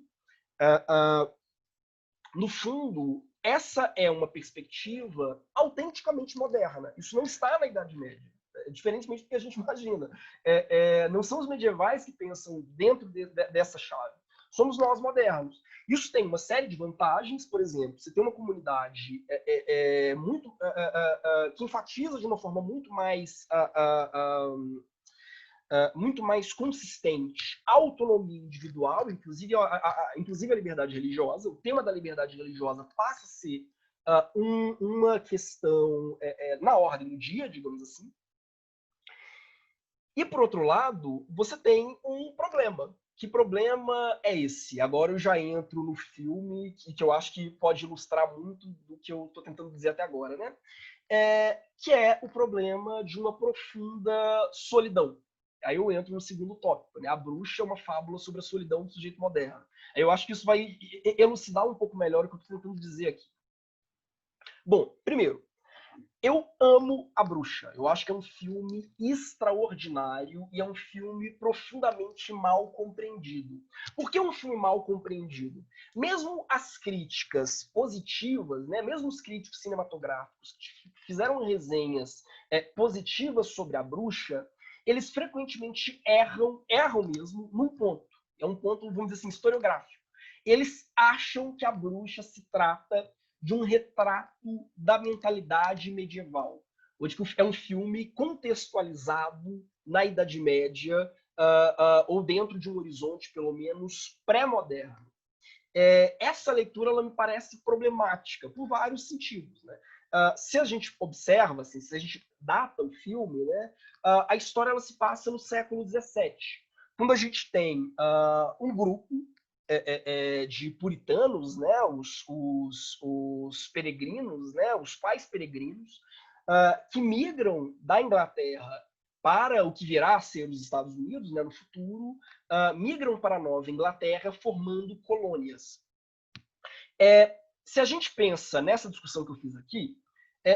No fundo, essa é uma perspectiva autenticamente moderna. Isso não está na Idade Média, diferentemente do que a gente imagina. Não são os medievais que pensam dentro dessa chave. Somos nós modernos. Isso tem uma série de vantagens. Por exemplo, você tem uma comunidade que enfatiza de uma forma muito mais consistente a autonomia individual, inclusive a liberdade religiosa. O tema da liberdade religiosa passa a ser uma questão na ordem do dia, digamos assim. E, por outro lado, você tem um problema. Que problema é esse? Agora eu já entro no filme que eu acho que pode ilustrar muito do que eu estou tentando dizer até agora, né? Que é o problema de uma profunda solidão. Aí eu entro no segundo tópico, né? A Bruxa é uma fábula sobre a solidão do sujeito moderno. Aí eu acho que isso vai elucidar um pouco melhor o que eu estou tentando dizer aqui. Bom, primeiro, eu amo A Bruxa. Eu acho que é um filme extraordinário e é um filme profundamente mal compreendido. Por que um filme mal compreendido? Mesmo as críticas positivas, né, mesmo os críticos cinematográficos que fizeram resenhas positivas sobre A Bruxa, eles frequentemente erram mesmo num ponto. É um ponto, vamos dizer assim, historiográfico. Eles acham que A Bruxa se trata de um retrato da mentalidade medieval, onde é um filme contextualizado na Idade Média, ou dentro de um horizonte, pelo menos, pré-moderno. Essa leitura ela me parece problemática, por vários sentidos. Né? Se a gente observa, assim, se a gente data o filme, né, a história ela se passa no século XVII, quando a gente tem um grupo de puritanos, né, os peregrinos, né, os pais peregrinos, que migram da Inglaterra para o que virá a ser os Estados Unidos, né, no futuro, migram para a Nova Inglaterra formando colônias. Se a gente pensa nessa discussão que eu fiz aqui,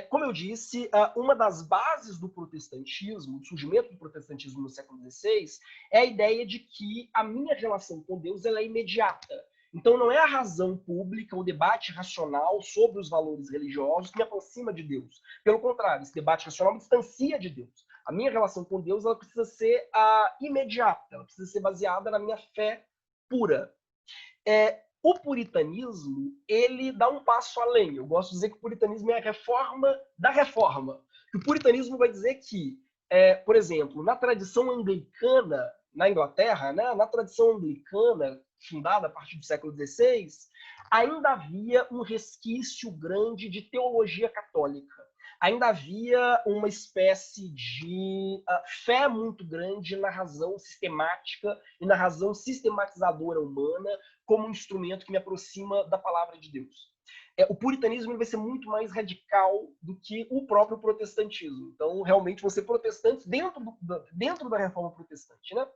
como eu disse, uma das bases do protestantismo, do surgimento do protestantismo no século XVI, é a ideia de que a minha relação com Deus ela é imediata. Então, não é a razão pública, o debate racional sobre os valores religiosos que me aproxima de Deus. Pelo contrário, esse debate racional me distancia de Deus. A minha relação com Deus ela precisa ser imediata, ela precisa ser baseada na minha fé pura. O puritanismo, ele dá um passo além. Eu gosto de dizer que o puritanismo é a reforma da reforma. O puritanismo vai dizer que, por exemplo, na tradição anglicana, na Inglaterra, né, na tradição anglicana, fundada a partir do século XVI, ainda havia um resquício grande de teologia católica. Ainda havia uma espécie de fé muito grande na razão sistemática e na razão sistematizadora humana como um instrumento que me aproxima da palavra de Deus. O puritanismo vai ser muito mais radical do que o próprio protestantismo. Então, realmente, vão ser protestantes dentro da reforma protestante. Né?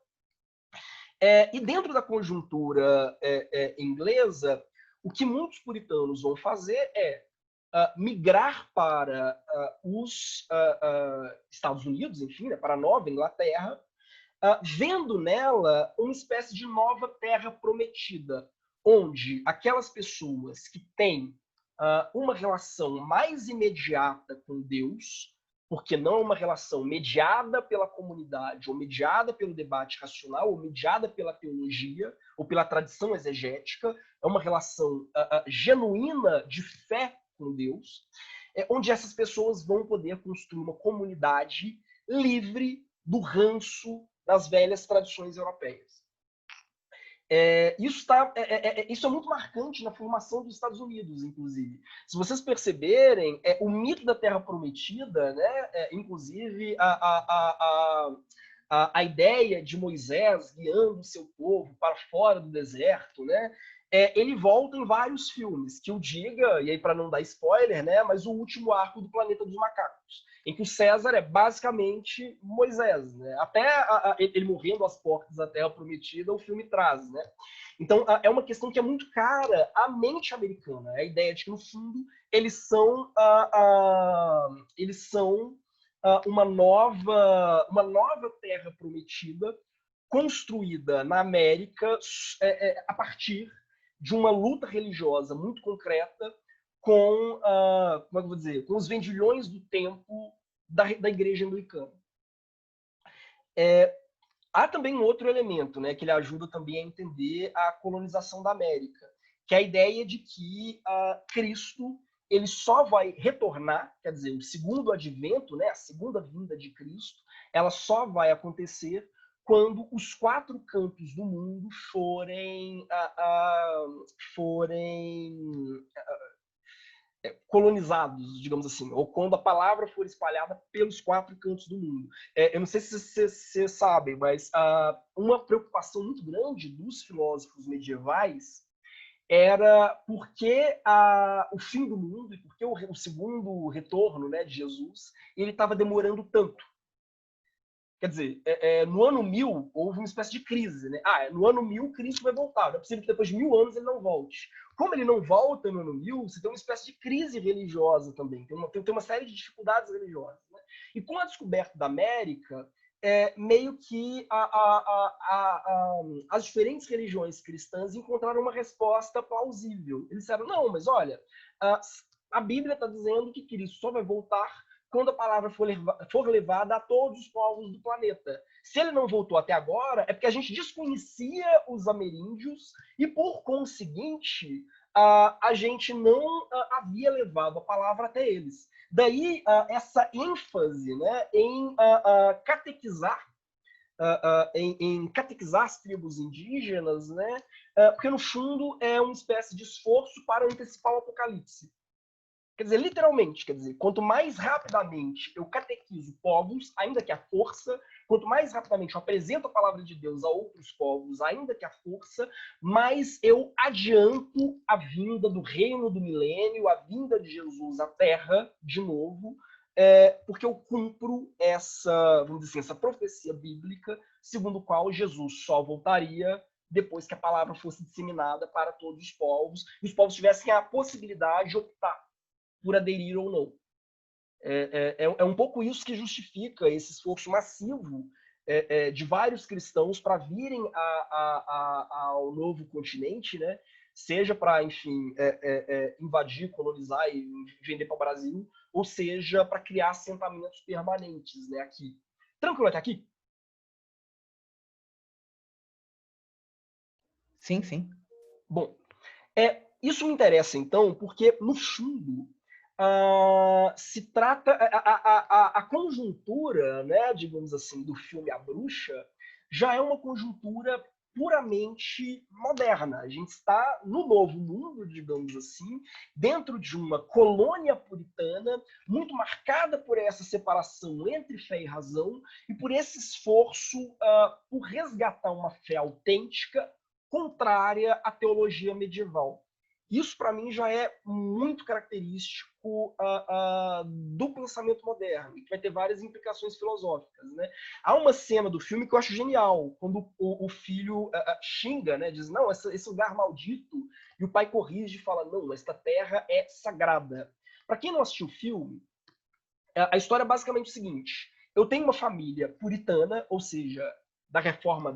E dentro da conjuntura inglesa, o que muitos puritanos vão fazer é migrar para os Estados Unidos, enfim, né, para a Nova Inglaterra, vendo nela uma espécie de nova terra prometida, onde aquelas pessoas que têm uma relação mais imediata com Deus, porque não é uma relação mediada pela comunidade, ou mediada pelo debate racional, ou mediada pela teologia, ou pela tradição exegética, é uma relação genuína de fé com Deus, onde essas pessoas vão poder construir uma comunidade livre do ranço das velhas tradições europeias. Isso é muito marcante na formação dos Estados Unidos, inclusive. Se vocês perceberem, o mito da Terra Prometida, né, inclusive a ideia de Moisés guiando o seu povo para fora do deserto, né, ele volta em vários filmes, que eu diga, e aí para não dar spoiler, né, mas o último arco do Planeta dos Macacos, em que o César é basicamente Moisés, né? Até ele morrendo às portas da Terra Prometida, o filme traz, né? Então, é uma questão que é muito cara à mente americana, a ideia de que, no fundo, eles são uma nova Terra Prometida construída na América a partir de uma luta religiosa muito concreta com, como é que eu vou dizer, com os vendilhões do tempo da igreja anglicana. Há também um outro elemento, né, que ele ajuda também a entender a colonização da América, que é a ideia de que Cristo ele só vai retornar, quer dizer, o segundo advento, né, a segunda vinda de Cristo, ela só vai acontecer quando os 4 cantos do mundo forem colonizados, digamos assim, ou quando a palavra for espalhada pelos 4 cantos do mundo. Eu não sei se vocês sabem, mas uma preocupação muito grande dos filósofos medievais era porque o fim do mundo e porque o segundo retorno, né, de Jesus ele estava demorando tanto. Quer dizer, no ano 1000 houve uma espécie de crise, né? No ano 1000 Cristo vai voltar. Não é possível que depois de 1000 anos ele não volte. Como ele não volta no ano 1000, você tem uma espécie de crise religiosa também. Tem uma série de dificuldades religiosas. Né? E com a descoberta da América, meio que as diferentes religiões cristãs encontraram uma resposta plausível. Eles disseram, não, mas olha, a Bíblia está dizendo que Cristo só vai voltar quando a palavra for levada a todos os povos do planeta. Se ele não voltou até agora, é porque a gente desconhecia os ameríndios e, por conseguinte, a gente não havia levado a palavra até eles. Daí, essa ênfase, né, em catequizar, em catequizar as tribos indígenas, né, porque, no fundo, é uma espécie de esforço para antecipar o apocalipse. Quer dizer, literalmente, quanto mais rapidamente eu catequizo povos, ainda que a força, quanto mais rapidamente eu apresento a palavra de Deus a outros povos, ainda que a força, mais eu adianto a vinda do reino do milênio, a vinda de Jesus à Terra, de novo, porque eu cumpro vamos dizer assim, essa profecia bíblica, segundo a qual Jesus só voltaria depois que a palavra fosse disseminada para todos os povos, e os povos tivessem a possibilidade de optar por aderir ou não. É um pouco isso que justifica esse esforço massivo de vários cristãos para virem ao novo continente, né? Seja para, enfim, invadir, colonizar e vender para o Brasil, ou seja, para criar assentamentos permanentes, né, aqui. Tranquilo até aqui? Sim, sim. Bom, isso me interessa, então, porque, no fundo, se trata a conjuntura, né, digamos assim, do filme A Bruxa já é uma conjuntura puramente moderna. A gente está no novo mundo, digamos assim, dentro de uma colônia puritana muito marcada por essa separação entre fé e razão e por esse esforço por resgatar uma fé autêntica contrária à teologia medieval. Isso, para mim, já é muito característico do pensamento moderno, que vai ter várias implicações filosóficas. Né? Há uma cena do filme que eu acho genial, quando o filho xinga, né? Diz, não, esse lugar maldito, e o pai corrige e fala, não, esta terra é sagrada. Para quem não assistiu o filme, a história é basicamente o seguinte, eu tenho uma família puritana, ou seja, da reforma,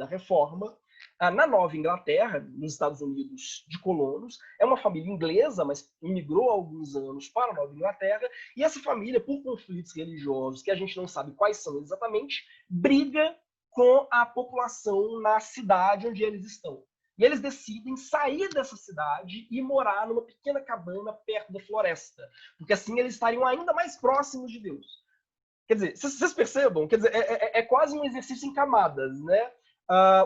na Nova Inglaterra, nos Estados Unidos de colonos. É uma família inglesa, mas imigrou há alguns anos para a Nova Inglaterra, e essa família, por conflitos religiosos, que a gente não sabe quais são exatamente, briga com a população na cidade onde eles estão. E eles decidem sair dessa cidade e morar numa pequena cabana perto da floresta, porque assim eles estariam ainda mais próximos de Deus. Quer dizer, vocês percebam? Quer dizer, é quase um exercício em camadas, né?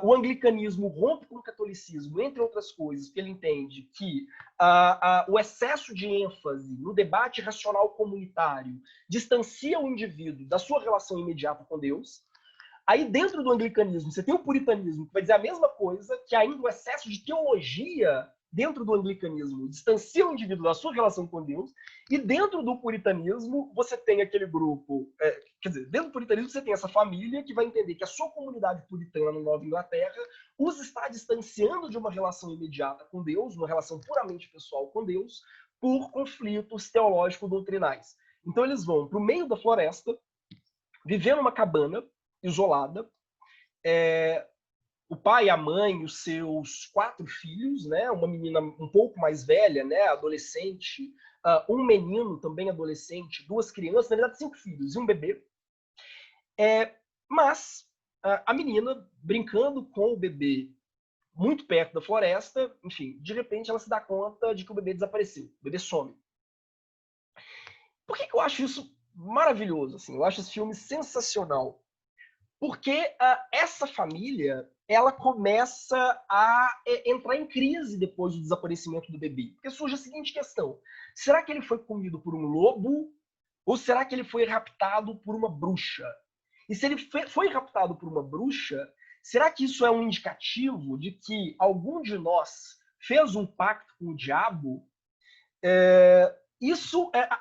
O anglicanismo rompe com o catolicismo, entre outras coisas, porque ele entende que o excesso de ênfase no debate racional comunitário distancia o indivíduo da sua relação imediata com Deus. Aí, dentro do anglicanismo, você tem o puritanismo, que vai dizer a mesma coisa, que ainda o excesso de teologia dentro do anglicanismo distancia o indivíduo da sua relação com Deus. E dentro do puritanismo, você tem aquele grupo... quer dizer, dentro do puritanismo, você tem essa família que vai entender que a sua comunidade puritana na Nova Inglaterra os está distanciando de uma relação imediata com Deus, uma relação puramente pessoal com Deus, por conflitos teológico-doutrinais. Então, eles vão para o meio da floresta, viver numa cabana, isolada, o pai, a mãe, os seus 4 filhos, né, uma menina um pouco mais velha, né, adolescente, um menino também adolescente, 2 crianças, na verdade 5 filhos e um bebê. Mas a menina, brincando com o bebê muito perto da floresta, enfim, de repente ela se dá conta de que o bebê desapareceu, o bebê some. Por que eu acho isso maravilhoso? Assim? Eu acho esse filme sensacional. Porque essa família, ela começa a entrar em crise depois do desaparecimento do bebê. Porque surge a seguinte questão: será que ele foi comido por um lobo? Ou será que ele foi raptado por uma bruxa? E se ele foi raptado por uma bruxa, será que isso é um indicativo de que algum de nós fez um pacto com o diabo?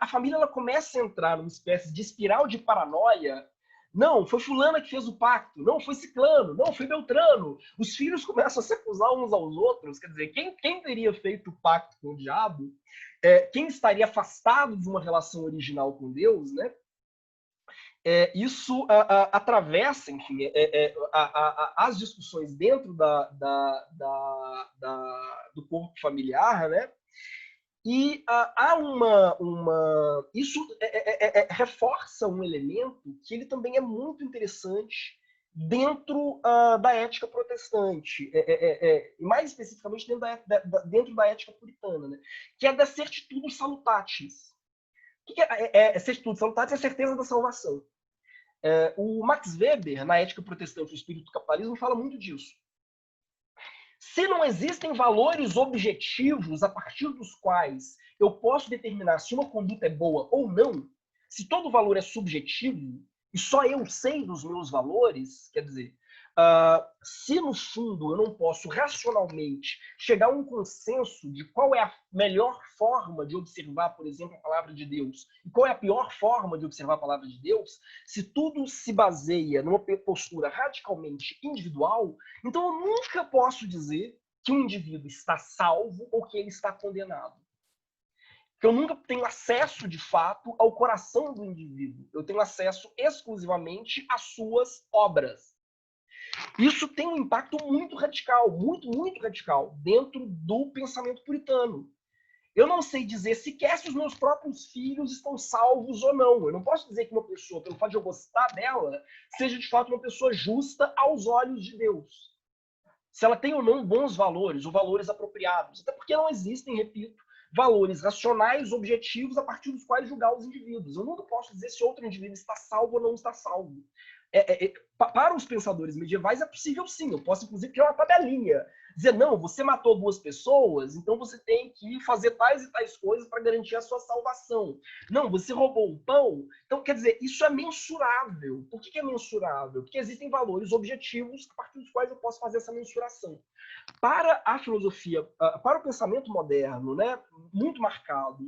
A família ela começa a entrar numa espécie de espiral de paranoia. Não, foi fulana que fez o pacto. Não, foi ciclano. Não, foi Beltrano. Os filhos começam a se acusar uns aos outros. Quer dizer, quem teria feito o pacto com o diabo? Quem estaria afastado de uma relação original com Deus, né? Isso atravessa, enfim, as discussões dentro do corpo familiar, né? E há isso reforça um elemento que ele também é muito interessante dentro da ética protestante, mais especificamente dentro da ética puritana, né? Que é da certitudo salutatis. O que é certitudo salutatis? É a certeza da salvação. O Max Weber, na Ética Protestante e o Espírito do Capitalismo, fala muito disso. Se não existem valores objetivos a partir dos quais eu posso determinar se uma conduta é boa ou não, se todo valor é subjetivo e só eu sei dos meus valores, quer dizer, se no fundo eu não posso racionalmente chegar a um consenso de qual é a melhor forma de observar, por exemplo, a palavra de Deus, e qual é a pior forma de observar a palavra de Deus, se tudo se baseia numa postura radicalmente individual, então eu nunca posso dizer que um indivíduo está salvo ou que ele está condenado. Porque eu nunca tenho acesso, de fato, ao coração do indivíduo. Eu tenho acesso exclusivamente às suas obras. Isso tem um impacto muito radical, muito radical, dentro do pensamento puritano. Eu não sei dizer sequer se os meus próprios filhos estão salvos ou não. Eu não posso dizer que uma pessoa, pelo fato de eu gostar dela, seja de fato uma pessoa justa aos olhos de Deus. Se ela tem ou não bons valores, ou valores apropriados. Até porque não existem, repito, valores racionais, objetivos, a partir dos quais julgar os indivíduos. Eu nunca posso dizer se outro indivíduo está salvo ou não está salvo. Para os pensadores medievais é possível sim. Eu posso, inclusive, criar uma tabelinha. Dizer, não, você matou 2 pessoas, então você tem que fazer tais e tais coisas para garantir a sua salvação. Não, você roubou um pão. Então, quer dizer, isso é mensurável. Por que é mensurável? Porque existem valores objetivos a partir dos quais eu posso fazer essa mensuração. Para a filosofia, para o pensamento moderno, né, muito marcado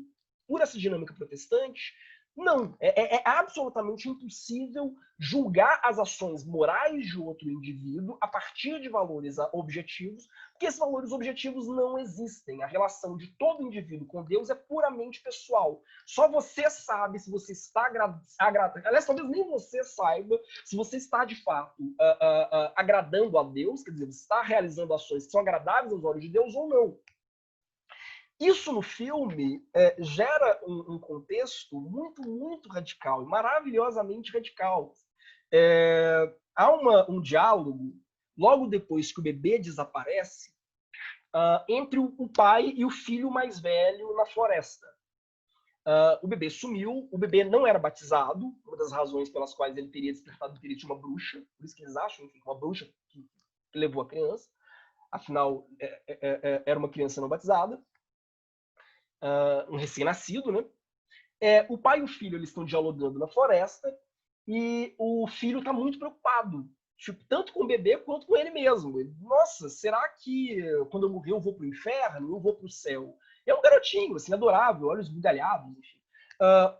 por essa dinâmica protestante, Não, é absolutamente impossível julgar as ações morais de outro indivíduo a partir de valores objetivos, porque esses valores objetivos não existem. A relação de todo indivíduo com Deus é puramente pessoal. Só você sabe se você está agradando. Aliás, talvez nem você saiba se você está, de fato, agradando a Deus, quer dizer, você está realizando ações que são agradáveis aos olhos de Deus ou não. Isso no filme gera um contexto muito, muito radical, maravilhosamente radical. Há um diálogo, logo depois que o bebê desaparece, entre o pai e o filho mais velho na floresta. O bebê sumiu, o bebê não era batizado, uma das razões pelas quais ele teria despertado o interesse de uma bruxa, por isso que eles acham, enfim, uma bruxa que levou a criança, afinal, era uma criança não batizada. Um recém-nascido, né? O pai e o filho eles estão dialogando na floresta e o filho está muito preocupado, tipo, tanto com o bebê quanto com ele mesmo. Nossa, será que quando eu morrer eu vou para o inferno? Eu vou para o céu? É um garotinho, assim, adorável, olhos bugalhados, enfim.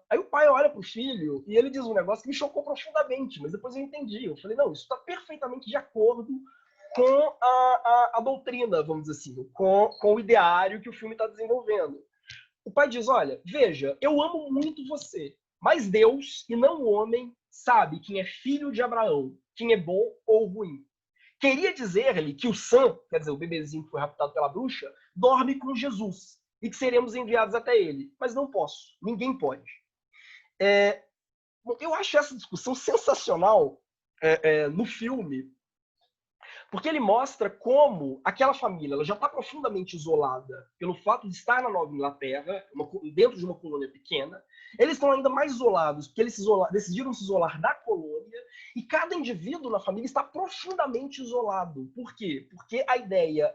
Aí o pai olha para o filho e ele diz um negócio que me chocou profundamente, mas depois eu entendi. Eu falei, não, isso está perfeitamente de acordo com a doutrina, vamos dizer assim, com o ideário que o filme está desenvolvendo. O pai diz, olha, veja, eu amo muito você, mas Deus, e não o homem, sabe quem é filho de Abraão, quem é bom ou ruim. Queria dizer-lhe que o Sam, quer dizer, o bebezinho que foi raptado pela bruxa, dorme com Jesus e que seremos enviados até ele. Mas não posso, ninguém pode. Eu acho essa discussão sensacional no filme, porque ele mostra como aquela família ela já está profundamente isolada pelo fato de estar na Nova Inglaterra, dentro de uma colônia pequena. Eles estão ainda mais isolados porque eles decidiram se isolar da colônia e cada indivíduo na família está profundamente isolado. Por quê? Porque a ideia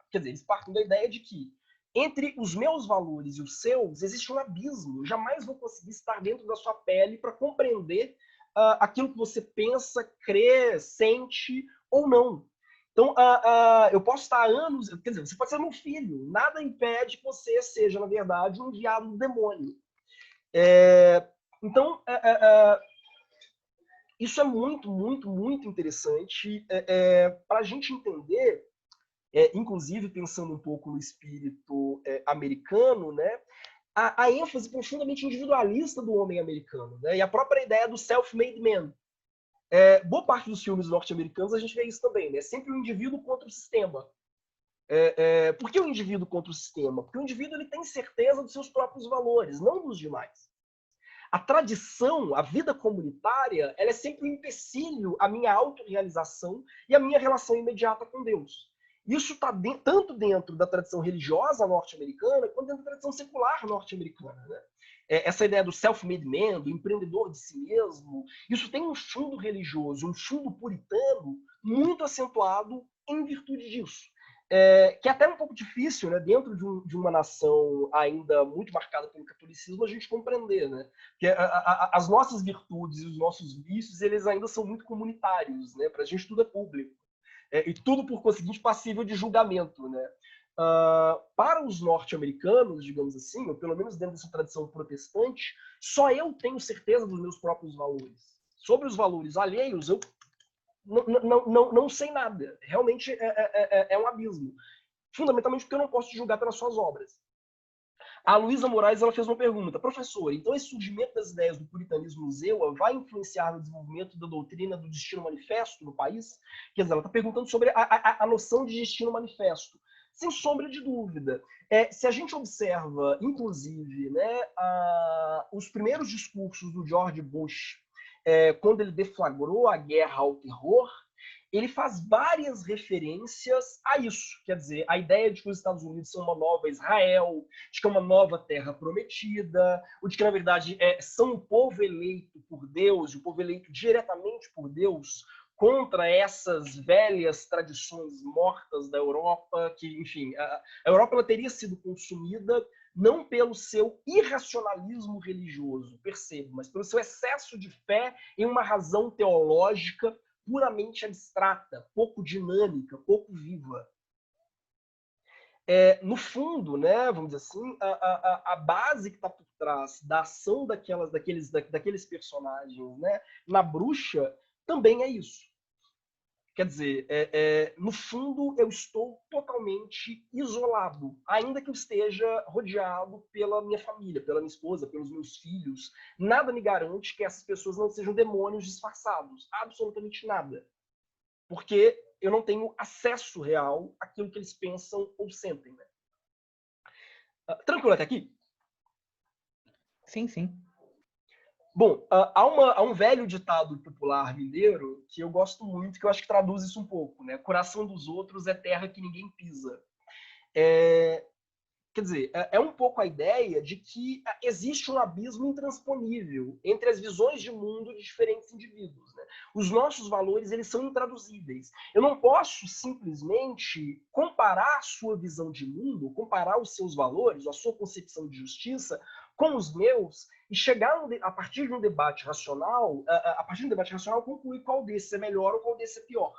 quer dizer, eles partem da ideia de que entre os meus valores e os seus existe um abismo. Eu jamais vou conseguir estar dentro da sua pele para compreender aquilo que você pensa, crê, sente ou não. Então, eu posso estar há anos... Quer dizer, você pode ser meu filho. Nada impede que você seja, na verdade, um enviado do demônio. Então, isso é muito, muito, muito interessante para a gente entender, inclusive pensando um pouco no espírito americano, né, a ênfase profundamente individualista do homem americano, né, e a própria ideia do self-made man. Boa parte dos filmes norte-americanos a gente vê isso também, né? Sempre o indivíduo contra o sistema. Por que o indivíduo contra o sistema? Porque o indivíduo ele tem certeza dos seus próprios valores, não dos demais. A tradição, a vida comunitária, ela é sempre um empecilho à minha autorrealização e à minha relação imediata com Deus. Isso está tanto dentro da tradição religiosa norte-americana quanto dentro da tradição secular norte-americana, né? Essa ideia do self-made man, do empreendedor de si mesmo, isso tem um fundo religioso, um fundo puritano muito acentuado em virtude disso. Que é até um pouco difícil, né, dentro de uma nação ainda muito marcada pelo catolicismo, a gente compreender, né? Porque as nossas virtudes e os nossos vícios, eles ainda são muito comunitários, né? Para a gente tudo é público. E tudo, por conseguinte, passível de julgamento, né? Para os norte-americanos, digamos assim, ou pelo menos dentro dessa tradição protestante, só eu tenho certeza dos meus próprios valores. Sobre os valores alheios, eu não sei nada. Realmente é um abismo. Fundamentalmente porque eu não posso te julgar pelas suas obras. A Luísa Moraes ela fez uma pergunta. Professor, então esse surgimento das ideias do puritanismo no ZEUA vai influenciar no desenvolvimento da doutrina do destino manifesto no país? Quer dizer, ela está perguntando sobre a noção de destino manifesto. Sem sombra de dúvida. Se a gente observa, inclusive, né, os primeiros discursos do George Bush, quando ele deflagrou a guerra ao terror, ele faz várias referências a isso. Quer dizer, a ideia de que os Estados Unidos são uma nova Israel, de que é uma nova terra prometida, ou de que, na verdade, são um povo eleito por Deus, um povo eleito diretamente por Deus, contra essas velhas tradições mortas da Europa, que, enfim, a Europa ela teria sido consumida não pelo seu irracionalismo religioso, percebo, mas pelo seu excesso de fé em uma razão teológica puramente abstrata, pouco dinâmica, pouco viva. no fundo, né, vamos dizer assim, a base que está por trás da ação daqueles personagens, né, na bruxa, também é isso. Quer dizer, no fundo, eu estou totalmente isolado, ainda que eu esteja rodeado pela minha família, pela minha esposa, pelos meus filhos. Nada me garante que essas pessoas não sejam demônios disfarçados. Absolutamente nada. Porque eu não tenho acesso real àquilo que eles pensam ou sentem. Né? Tranquilo até aqui? Sim, sim. Bom, há um velho ditado popular mineiro que eu gosto muito, que eu acho que traduz isso um pouco, né? Coração dos outros é terra que ninguém pisa. Quer dizer, é um pouco a ideia de que existe um abismo intransponível entre as visões de mundo de diferentes indivíduos. Né? Os nossos valores, eles são intraduzíveis. Eu não posso simplesmente comparar a sua visão de mundo, comparar os seus valores, a sua concepção de justiça com os meus e chegar a partir de um debate racional, concluir qual desses é melhor ou qual desses é pior.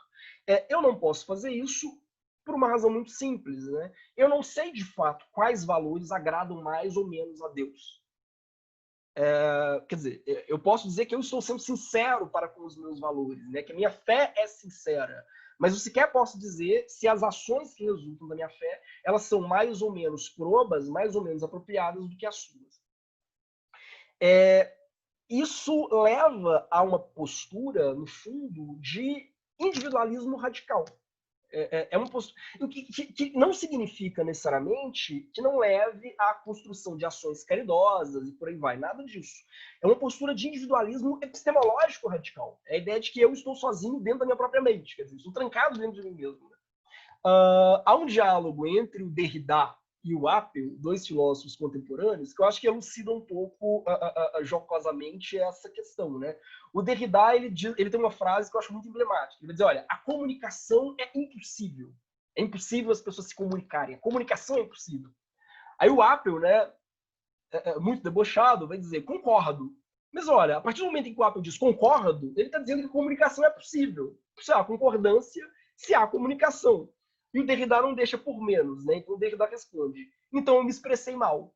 Eu não posso fazer isso por uma razão muito simples, né? Eu não sei de fato quais valores agradam mais ou menos a Deus. Quer dizer, eu posso dizer que eu estou sendo sincero para com os meus valores, né? Que a minha fé é sincera. Mas eu sequer posso dizer se as ações que resultam da minha fé, elas são mais ou menos probas, mais ou menos apropriadas do que as suas. Isso leva a uma postura, no fundo, de individualismo radical. Uma postura, que não significa necessariamente que não leve à construção de ações caridosas e por aí vai, nada disso. É uma postura de individualismo epistemológico radical. É a ideia de que eu estou sozinho dentro da minha própria mente, quer dizer, estou trancado dentro de mim mesmo. Há um diálogo entre o Derrida e o Apel, dois filósofos contemporâneos, que eu acho que elucidam um pouco jocosamente essa questão. Né? O Derrida ele tem uma frase que eu acho muito emblemática. Ele vai dizer, olha, a comunicação é impossível. É impossível as pessoas se comunicarem. A comunicação é impossível. Aí o Apel, né, muito debochado, vai dizer, concordo. Mas olha, a partir do momento em que o Apel diz concordo, ele está dizendo que a comunicação é possível. Se há concordância, se há comunicação. E o Derrida não deixa por menos, né? Então o Derrida responde. Então eu me expressei mal.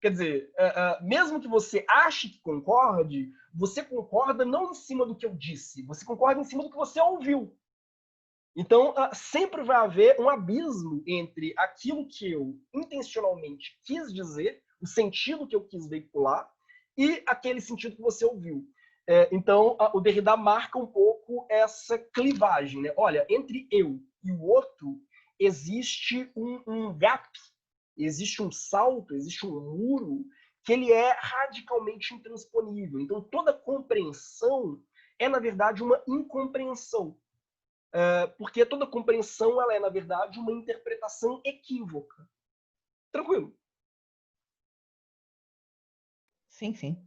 Quer dizer, mesmo que você ache que concorde, você concorda não em cima do que eu disse, você concorda em cima do que você ouviu. Então, sempre vai haver um abismo entre aquilo que eu intencionalmente quis dizer, o sentido que eu quis veicular, e aquele sentido que você ouviu. Então, o Derrida marca um pouco essa clivagem. Né? Olha, entre eu e o outro, existe um gap, existe um salto, existe um muro que ele é radicalmente intransponível. Então, toda compreensão é, na verdade, uma incompreensão. Porque toda compreensão ela é, na verdade, uma interpretação equívoca. Tranquilo. Sim, sim.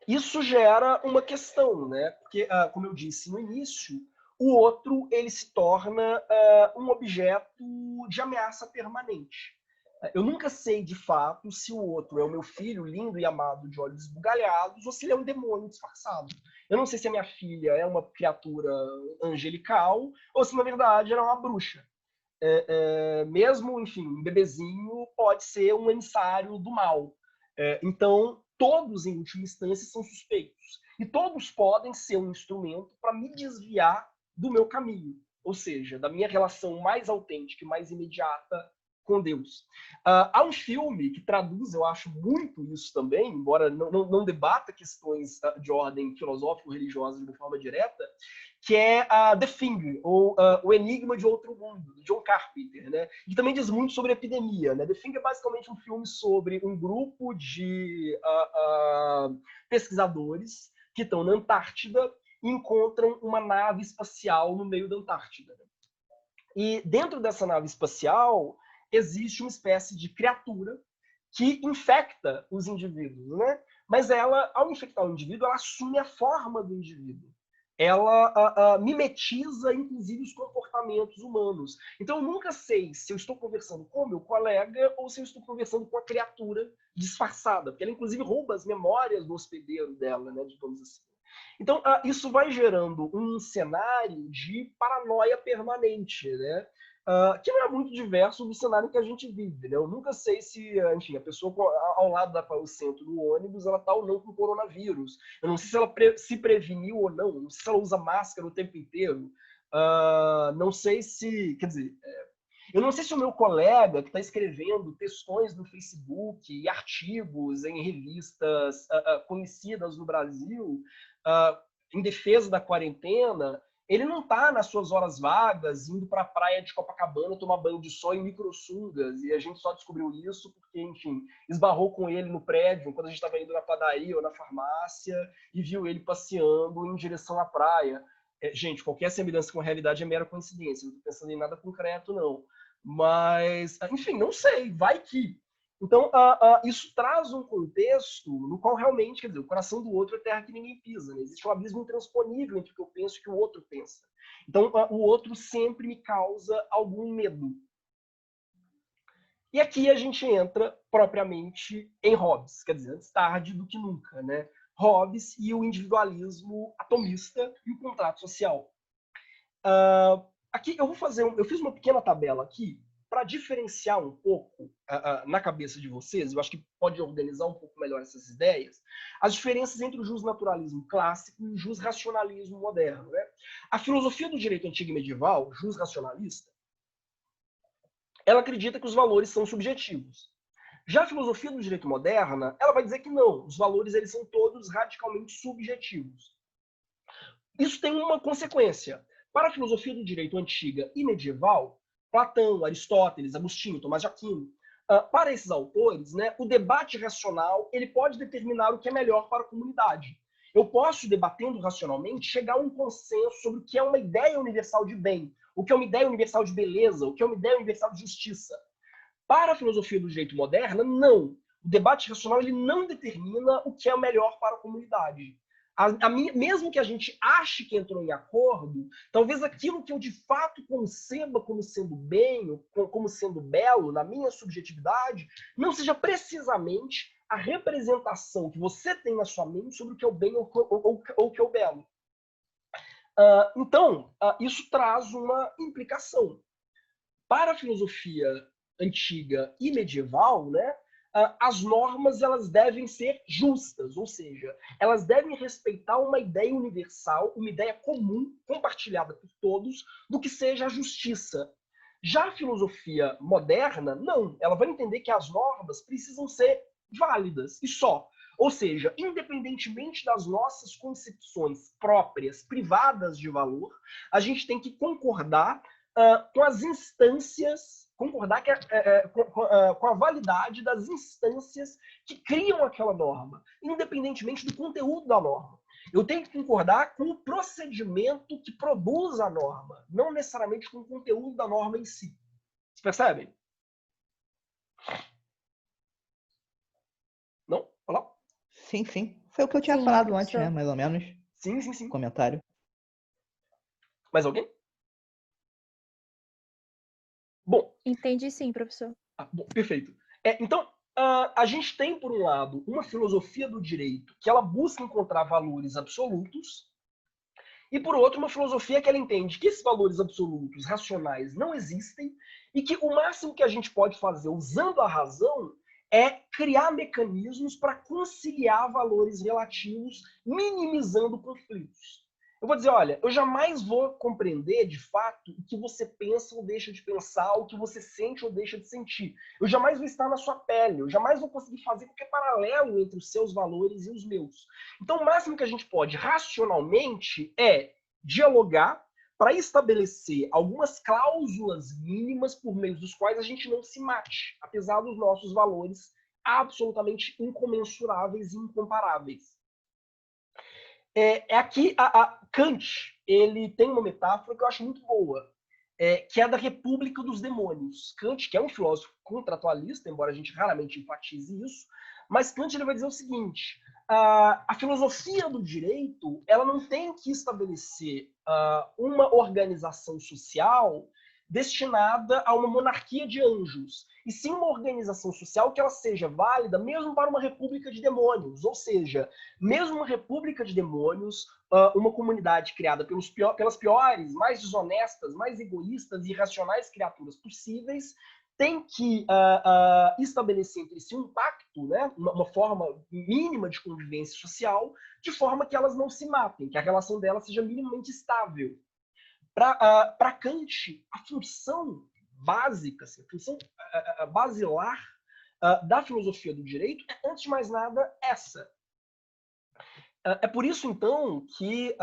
Isso gera uma questão, né? Porque, como eu disse no início, o outro ele se torna um objeto de ameaça permanente. Eu nunca sei, de fato, se o outro é o meu filho lindo e amado de olhos esbugalhados ou se ele é um demônio disfarçado. Eu não sei se a minha filha é uma criatura angelical ou se, na verdade, ela é uma bruxa. Mesmo, enfim, um bebezinho pode ser um emissário do mal. Então, todos, em última instância, são suspeitos. E todos podem ser um instrumento para me desviar do meu caminho. Ou seja, da minha relação mais autêntica e mais imediata com Deus. Há um filme que traduz, eu acho, muito isso também, embora não debata questões de ordem filosófico-religiosa de uma forma direta, que é The Thing, ou O Enigma de Outro Mundo, de John Carpenter, né? Que também diz muito sobre epidemia. Né? The Thing é basicamente um filme sobre um grupo de pesquisadores que estão na Antártida e encontram uma nave espacial no meio da Antártida. E dentro dessa nave espacial existe uma espécie de criatura que infecta os indivíduos, né? Mas ela, ao infectar o indivíduo, ela assume a forma do indivíduo. Ela mimetiza, inclusive, os comportamentos humanos. Então, eu nunca sei se eu estou conversando com o meu colega ou se eu estou conversando com a criatura disfarçada, porque ela, inclusive, rouba as memórias do hospedeiro dela, né, digamos assim. Então, isso vai gerando um cenário de paranoia permanente, né? Que não é muito diverso do cenário que a gente vive, né? Eu nunca sei se, enfim, a pessoa ao lado da qual eu sento no ônibus, ela está ou não com coronavírus. Eu não sei se ela se preveniu ou não sei se ela usa máscara o tempo inteiro. Não sei se, quer dizer, eu não sei se o meu colega que está escrevendo textões no Facebook e artigos em revistas conhecidas no Brasil em defesa da quarentena, ele não está nas suas horas vagas indo para a praia de Copacabana tomar banho de sol em microsungas, e a gente só descobriu isso porque, enfim, esbarrou com ele no prédio quando a gente estava indo na padaria ou na farmácia e viu ele passeando em direção à praia. Gente, qualquer semelhança com a realidade é mera coincidência, não estou pensando em nada concreto, não. Mas, enfim, não sei, vai que. Então, isso traz um contexto no qual realmente, quer dizer, o coração do outro é terra que ninguém pisa, né? Existe um abismo intransponível entre o que eu penso e o que o outro pensa. Então, o outro sempre me causa algum medo. E aqui a gente entra propriamente em Hobbes, quer dizer, antes tarde do que nunca, né? Hobbes e o individualismo atomista e o contrato social. Aqui eu fiz uma pequena tabela aqui para diferenciar um pouco na cabeça de vocês, eu acho que pode organizar um pouco melhor essas ideias, as diferenças entre o jusnaturalismo clássico e o jusracionalismo moderno. Né? A filosofia do direito antigo e medieval, jusracionalista, ela acredita que os valores são subjetivos. Já a filosofia do direito moderna, ela vai dizer que não, os valores eles são todos radicalmente subjetivos. Isso tem uma consequência. Para a filosofia do direito antiga e medieval, Platão, Aristóteles, Agostinho, Tomás de Aquino, para esses autores, né, o debate racional ele pode determinar o que é melhor para a comunidade. Eu posso, debatendo racionalmente, chegar a um consenso sobre o que é uma ideia universal de bem, o que é uma ideia universal de beleza, o que é uma ideia universal de justiça. Para a filosofia do direito moderna, não. O debate racional ele não determina o que é o melhor para a comunidade. Mesmo que a gente ache que entrou em acordo, talvez aquilo que eu de fato conceba como sendo bem, como sendo belo, na minha subjetividade, não seja precisamente a representação que você tem na sua mente sobre o que é o bem ou o que é o belo. Então, isso traz uma implicação. Para a filosofia antiga e medieval, né, as normas elas devem ser justas, ou seja, elas devem respeitar uma ideia universal, uma ideia comum, compartilhada por todos, do que seja a justiça. Já a filosofia moderna, não. Ela vai entender que as normas precisam ser válidas e só. Ou seja, independentemente das nossas concepções próprias, privadas de valor, a gente tem que concordar com as instâncias, concordar com a validade das instâncias que criam aquela norma, independentemente do conteúdo da norma. Eu tenho que concordar com o procedimento que produz a norma, não necessariamente com o conteúdo da norma em si. Vocês percebem? Não? Olá? Sim, sim. Foi o que eu tinha falado antes, né? Mais ou menos. Sim, sim, sim. Comentário. Mais alguém? Bom. Entendi sim, professor. Bom, perfeito. Então, a gente tem, por um lado, uma filosofia do direito que ela busca encontrar valores absolutos, e, por outro, uma filosofia que ela entende que esses valores absolutos, racionais, não existem, e que o máximo que a gente pode fazer usando a razão é criar mecanismos para conciliar valores relativos, minimizando conflitos. Eu vou dizer, olha, eu jamais vou compreender, de fato, o que você pensa ou deixa de pensar, o que você sente ou deixa de sentir. Eu jamais vou estar na sua pele, eu jamais vou conseguir fazer qualquer paralelo entre os seus valores e os meus. Então, o máximo que a gente pode, racionalmente, é dialogar para estabelecer algumas cláusulas mínimas por meio dos quais a gente não se mate, apesar dos nossos valores absolutamente incomensuráveis e incomparáveis. Aqui, Kant, ele tem uma metáfora que eu acho muito boa, que é a da República dos Demônios. Kant, que é um filósofo contratualista, embora a gente raramente enfatize isso, mas Kant ele vai dizer o seguinte, a filosofia do direito ela não tem que estabelecer uma organização social destinada a uma monarquia de anjos, e sim uma organização social que ela seja válida mesmo para uma república de demônios, ou seja, mesmo uma república de demônios, uma comunidade criada pelas piores, mais desonestas, mais egoístas e irracionais criaturas possíveis, tem que estabelecer entre si um pacto, né, uma forma mínima de convivência social, de forma que elas não se matem, que a relação delas seja minimamente estável. Para Kant, a função básica, assim, a função basilar da filosofia do direito é, antes de mais nada, essa. É por isso, então, que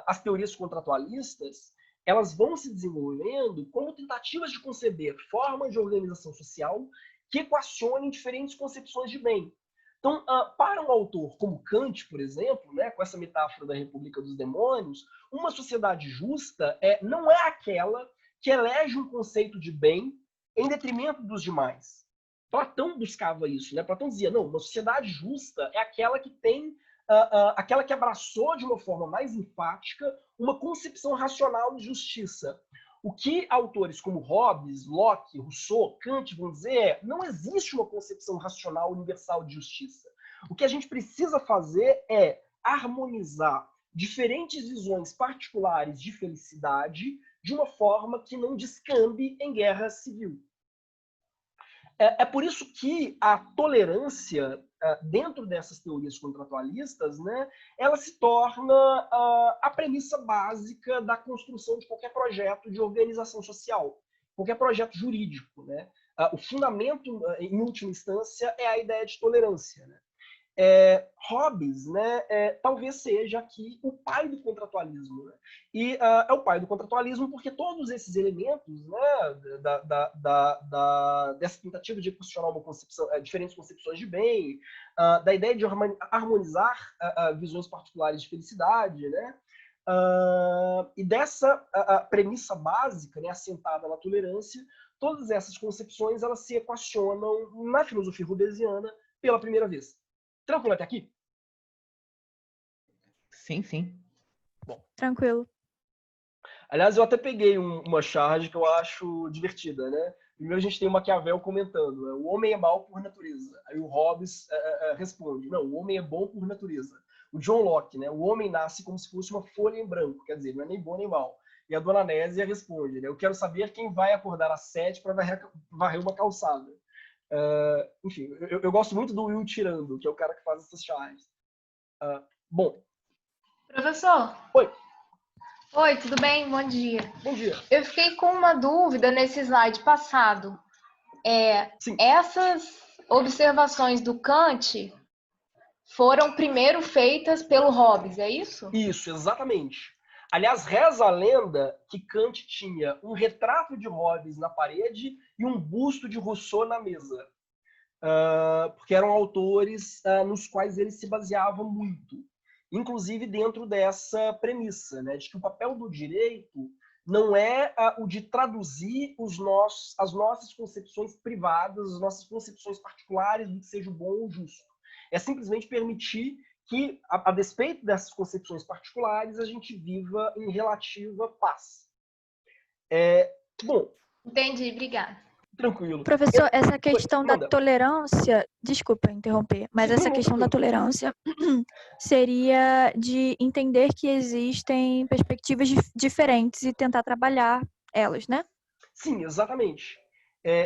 as teorias contratualistas elas vão se desenvolvendo como tentativas de conceber formas de organização social que equacionem diferentes concepções de bem. Então, para um autor como Kant, por exemplo, né, com essa metáfora da República dos Demônios, uma sociedade justa não é aquela que elege um conceito de bem em detrimento dos demais. Platão buscava isso, né? Platão dizia, não, uma sociedade justa é aquela que tem aquela que abraçou de uma forma mais enfática uma concepção racional de justiça. O que autores como Hobbes, Locke, Rousseau, Kant vão dizer é não existe uma concepção racional universal de justiça. O que a gente precisa fazer é harmonizar diferentes visões particulares de felicidade de uma forma que não descambe em guerra civil. É por isso que a tolerância, dentro dessas teorias contratualistas, né, ela se torna a premissa básica da construção de qualquer projeto de organização social, qualquer projeto jurídico. Né? O fundamento, em última instância, é a ideia de tolerância. Né? Hobbes, né, talvez seja aqui o pai do contratualismo. Né? E é o pai do contratualismo porque todos esses elementos, né, dessa tentativa de posicionar uma concepção, diferentes concepções de bem, da ideia de harmonizar visões particulares de felicidade, né, e dessa premissa básica, né, assentada na tolerância, todas essas concepções elas se equacionam na filosofia rodesiana pela primeira vez. Tranquilo até aqui? Sim, sim. Bom. Tranquilo. Aliás, eu até peguei uma charge que eu acho divertida, né? Primeiro a gente tem o Maquiavel comentando, né? O homem é mau por natureza. Aí o Hobbes responde, não, o homem é bom por natureza. O John Locke, né? O homem nasce como se fosse uma folha em branco, quer dizer, não é nem bom nem mal. E a dona Nésia responde, né? Eu quero saber quem vai acordar às 7 para varrer uma calçada. Enfim, eu gosto muito do Will Tirando, que é o cara que faz essas charges. Bom. Professor. Oi. Oi, tudo bem? Bom dia. Bom dia. Eu fiquei com uma dúvida nesse slide passado. Essas observações do Kant foram primeiro feitas pelo Hobbes, é isso? Isso, exatamente. Aliás, reza a lenda que Kant tinha um retrato de Hobbes na parede e um busto de Rousseau na mesa. Porque eram autores nos quais ele se baseava muito. Inclusive dentro dessa premissa, né, de que o papel do direito não é o de traduzir as nossas concepções privadas, as nossas concepções particulares do que seja bom ou justo. É simplesmente permitir que, a despeito dessas concepções particulares, a gente viva em relativa paz. Bom. Entendi, obrigada. Tranquilo. Professor, essa questão da tolerância, desculpa interromper, mas essa questão da tolerância seria de entender que existem perspectivas diferentes e tentar trabalhar elas, né? Sim, exatamente.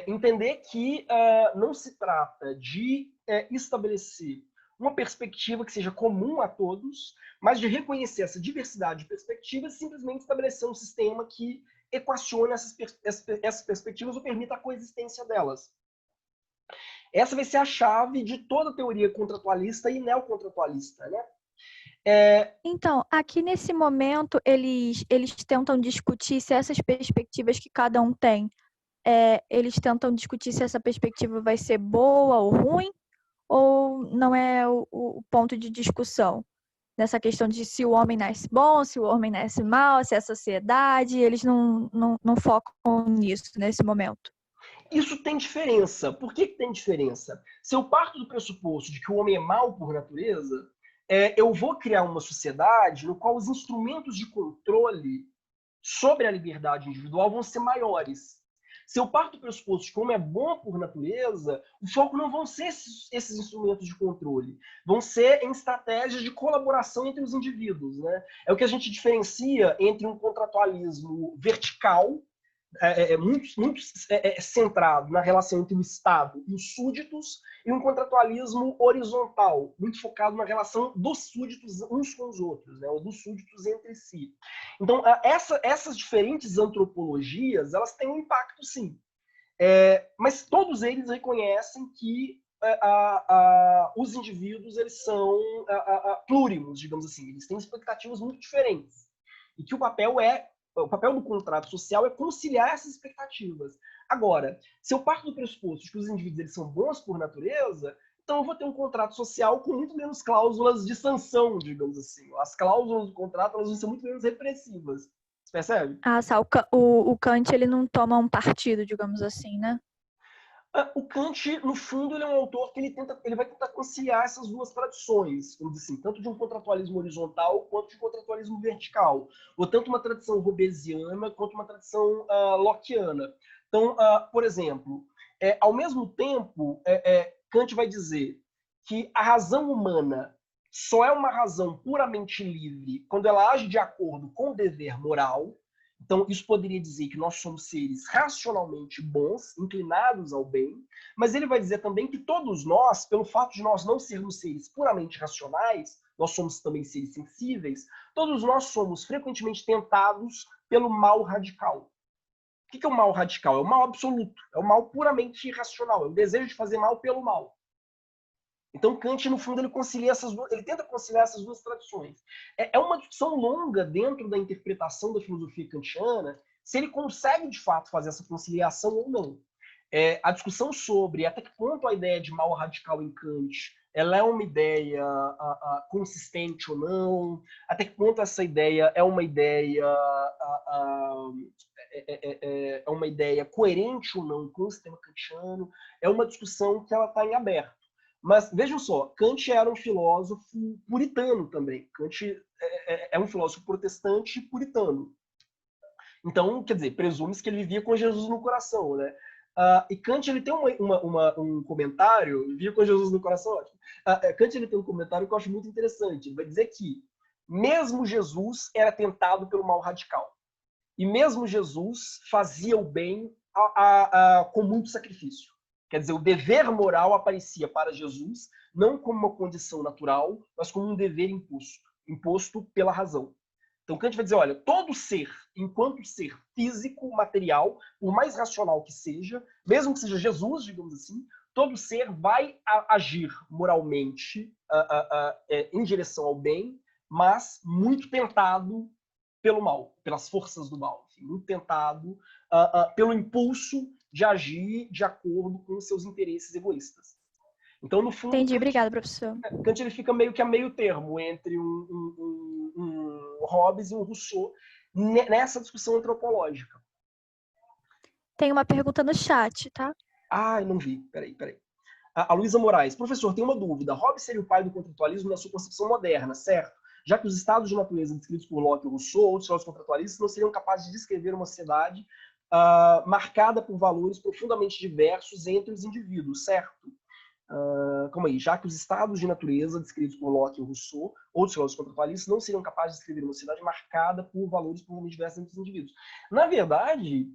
Entender que não se trata de estabelecer uma perspectiva que seja comum a todos, mas de reconhecer essa diversidade de perspectivas e simplesmente estabelecer um sistema que equacione essas perspectivas ou permita a coexistência delas. Essa vai ser a chave de toda teoria contratualista e neocontratualista, né? Então, aqui nesse momento, eles tentam discutir se essas perspectivas que cada um tem, eles tentam discutir se essa perspectiva vai ser boa ou ruim, ou não é o ponto de discussão? Nessa questão de se o homem nasce bom, se o homem nasce mal, se é a sociedade, eles não focam nisso nesse momento. Isso tem diferença. Por que tem diferença? Se eu parto do pressuposto de que o homem é mau por natureza, eu vou criar uma sociedade no qual os instrumentos de controle sobre a liberdade individual vão ser maiores. Se eu parto do pressuposto de como é bom por natureza, o foco não vão ser esses instrumentos de controle, vão ser em estratégias de colaboração entre os indivíduos, né? É o que a gente diferencia entre um contratualismo vertical, muito centrado na relação entre o Estado e os súditos, e um contratualismo horizontal, muito focado na relação dos súditos uns com os outros, né, ou dos súditos entre si. Então, essas diferentes antropologias, elas têm um impacto, sim. Mas todos eles reconhecem que os indivíduos eles são plúrimos, digamos assim, eles têm expectativas muito diferentes. E que o papel do contrato social é conciliar essas expectativas. Agora, se eu parto do pressuposto de que os indivíduos eles são bons por natureza, então eu vou ter um contrato social com muito menos cláusulas de sanção, digamos assim. As cláusulas do contrato elas vão ser muito menos repressivas. Você percebe? O Kant ele não toma um partido, digamos assim, né? O Kant, no fundo, ele é um autor que ele vai tentar conciliar essas duas tradições, vamos dizer assim, tanto de um contratualismo horizontal quanto de um contratualismo vertical, ou tanto uma tradição hobbesiana quanto uma tradição lockeana. Então, por exemplo, ao mesmo tempo, Kant vai dizer que a razão humana só é uma razão puramente livre quando ela age de acordo com o dever moral. Então, isso poderia dizer que nós somos seres racionalmente bons, inclinados ao bem, mas ele vai dizer também que todos nós, pelo fato de nós não sermos seres puramente racionais, nós somos também seres sensíveis, todos nós somos frequentemente tentados pelo mal radical. O que é o mal radical? É o mal absoluto, é o mal puramente irracional, é o desejo de fazer mal pelo mal. Então, Kant, no fundo, ele tenta conciliar essas duas tradições. É uma discussão longa dentro da interpretação da filosofia kantiana, se ele consegue, de fato, fazer essa conciliação ou não. A discussão sobre até que ponto a ideia de mal radical em Kant ela é uma ideia consistente ou não, até que ponto essa ideia é uma ideia coerente ou não com o sistema kantiano, é uma discussão que ela está em aberto. Mas vejam só, Kant era um filósofo puritano também. Kant é um filósofo protestante e puritano. Então, quer dizer, presume-se que ele vivia com Jesus no coração, né? E Kant ele tem um comentário, vivia com Jesus no coração, ótimo. Kant ele tem um comentário que eu acho muito interessante. Ele vai dizer que mesmo Jesus era tentado pelo mal radical. E mesmo Jesus fazia o bem com muito sacrifício. Quer dizer, o dever moral aparecia para Jesus não como uma condição natural, mas como um dever imposto pela razão. Então Kant vai dizer, olha, todo ser, enquanto ser físico, material, por mais racional que seja, mesmo que seja Jesus, digamos assim, todo ser vai agir moralmente em direção ao bem, mas muito tentado pelo mal, pelas forças do mal, enfim, muito tentado pelo impulso de agir de acordo com os seus interesses egoístas. Então, no fundo, Entendi, obrigada, professor. Kant ele fica meio que a meio termo entre um Hobbes e um Rousseau nessa discussão antropológica. Tem uma pergunta no chat, tá? Não vi. Peraí. A Luísa Moraes. Professor, tem uma dúvida. Hobbes seria o pai do contratualismo na sua concepção moderna, certo? Já que os estados de natureza descritos por Locke e Rousseau, outros filósofos contratualistas, não seriam capazes de descrever uma sociedade marcada por valores profundamente diversos entre os indivíduos, certo? Calma aí. Já que os estados de natureza descritos por Locke e Rousseau, outros filósofos contratualistas, não seriam capazes de descrever uma sociedade marcada por valores profundamente diversos entre os indivíduos. Na verdade,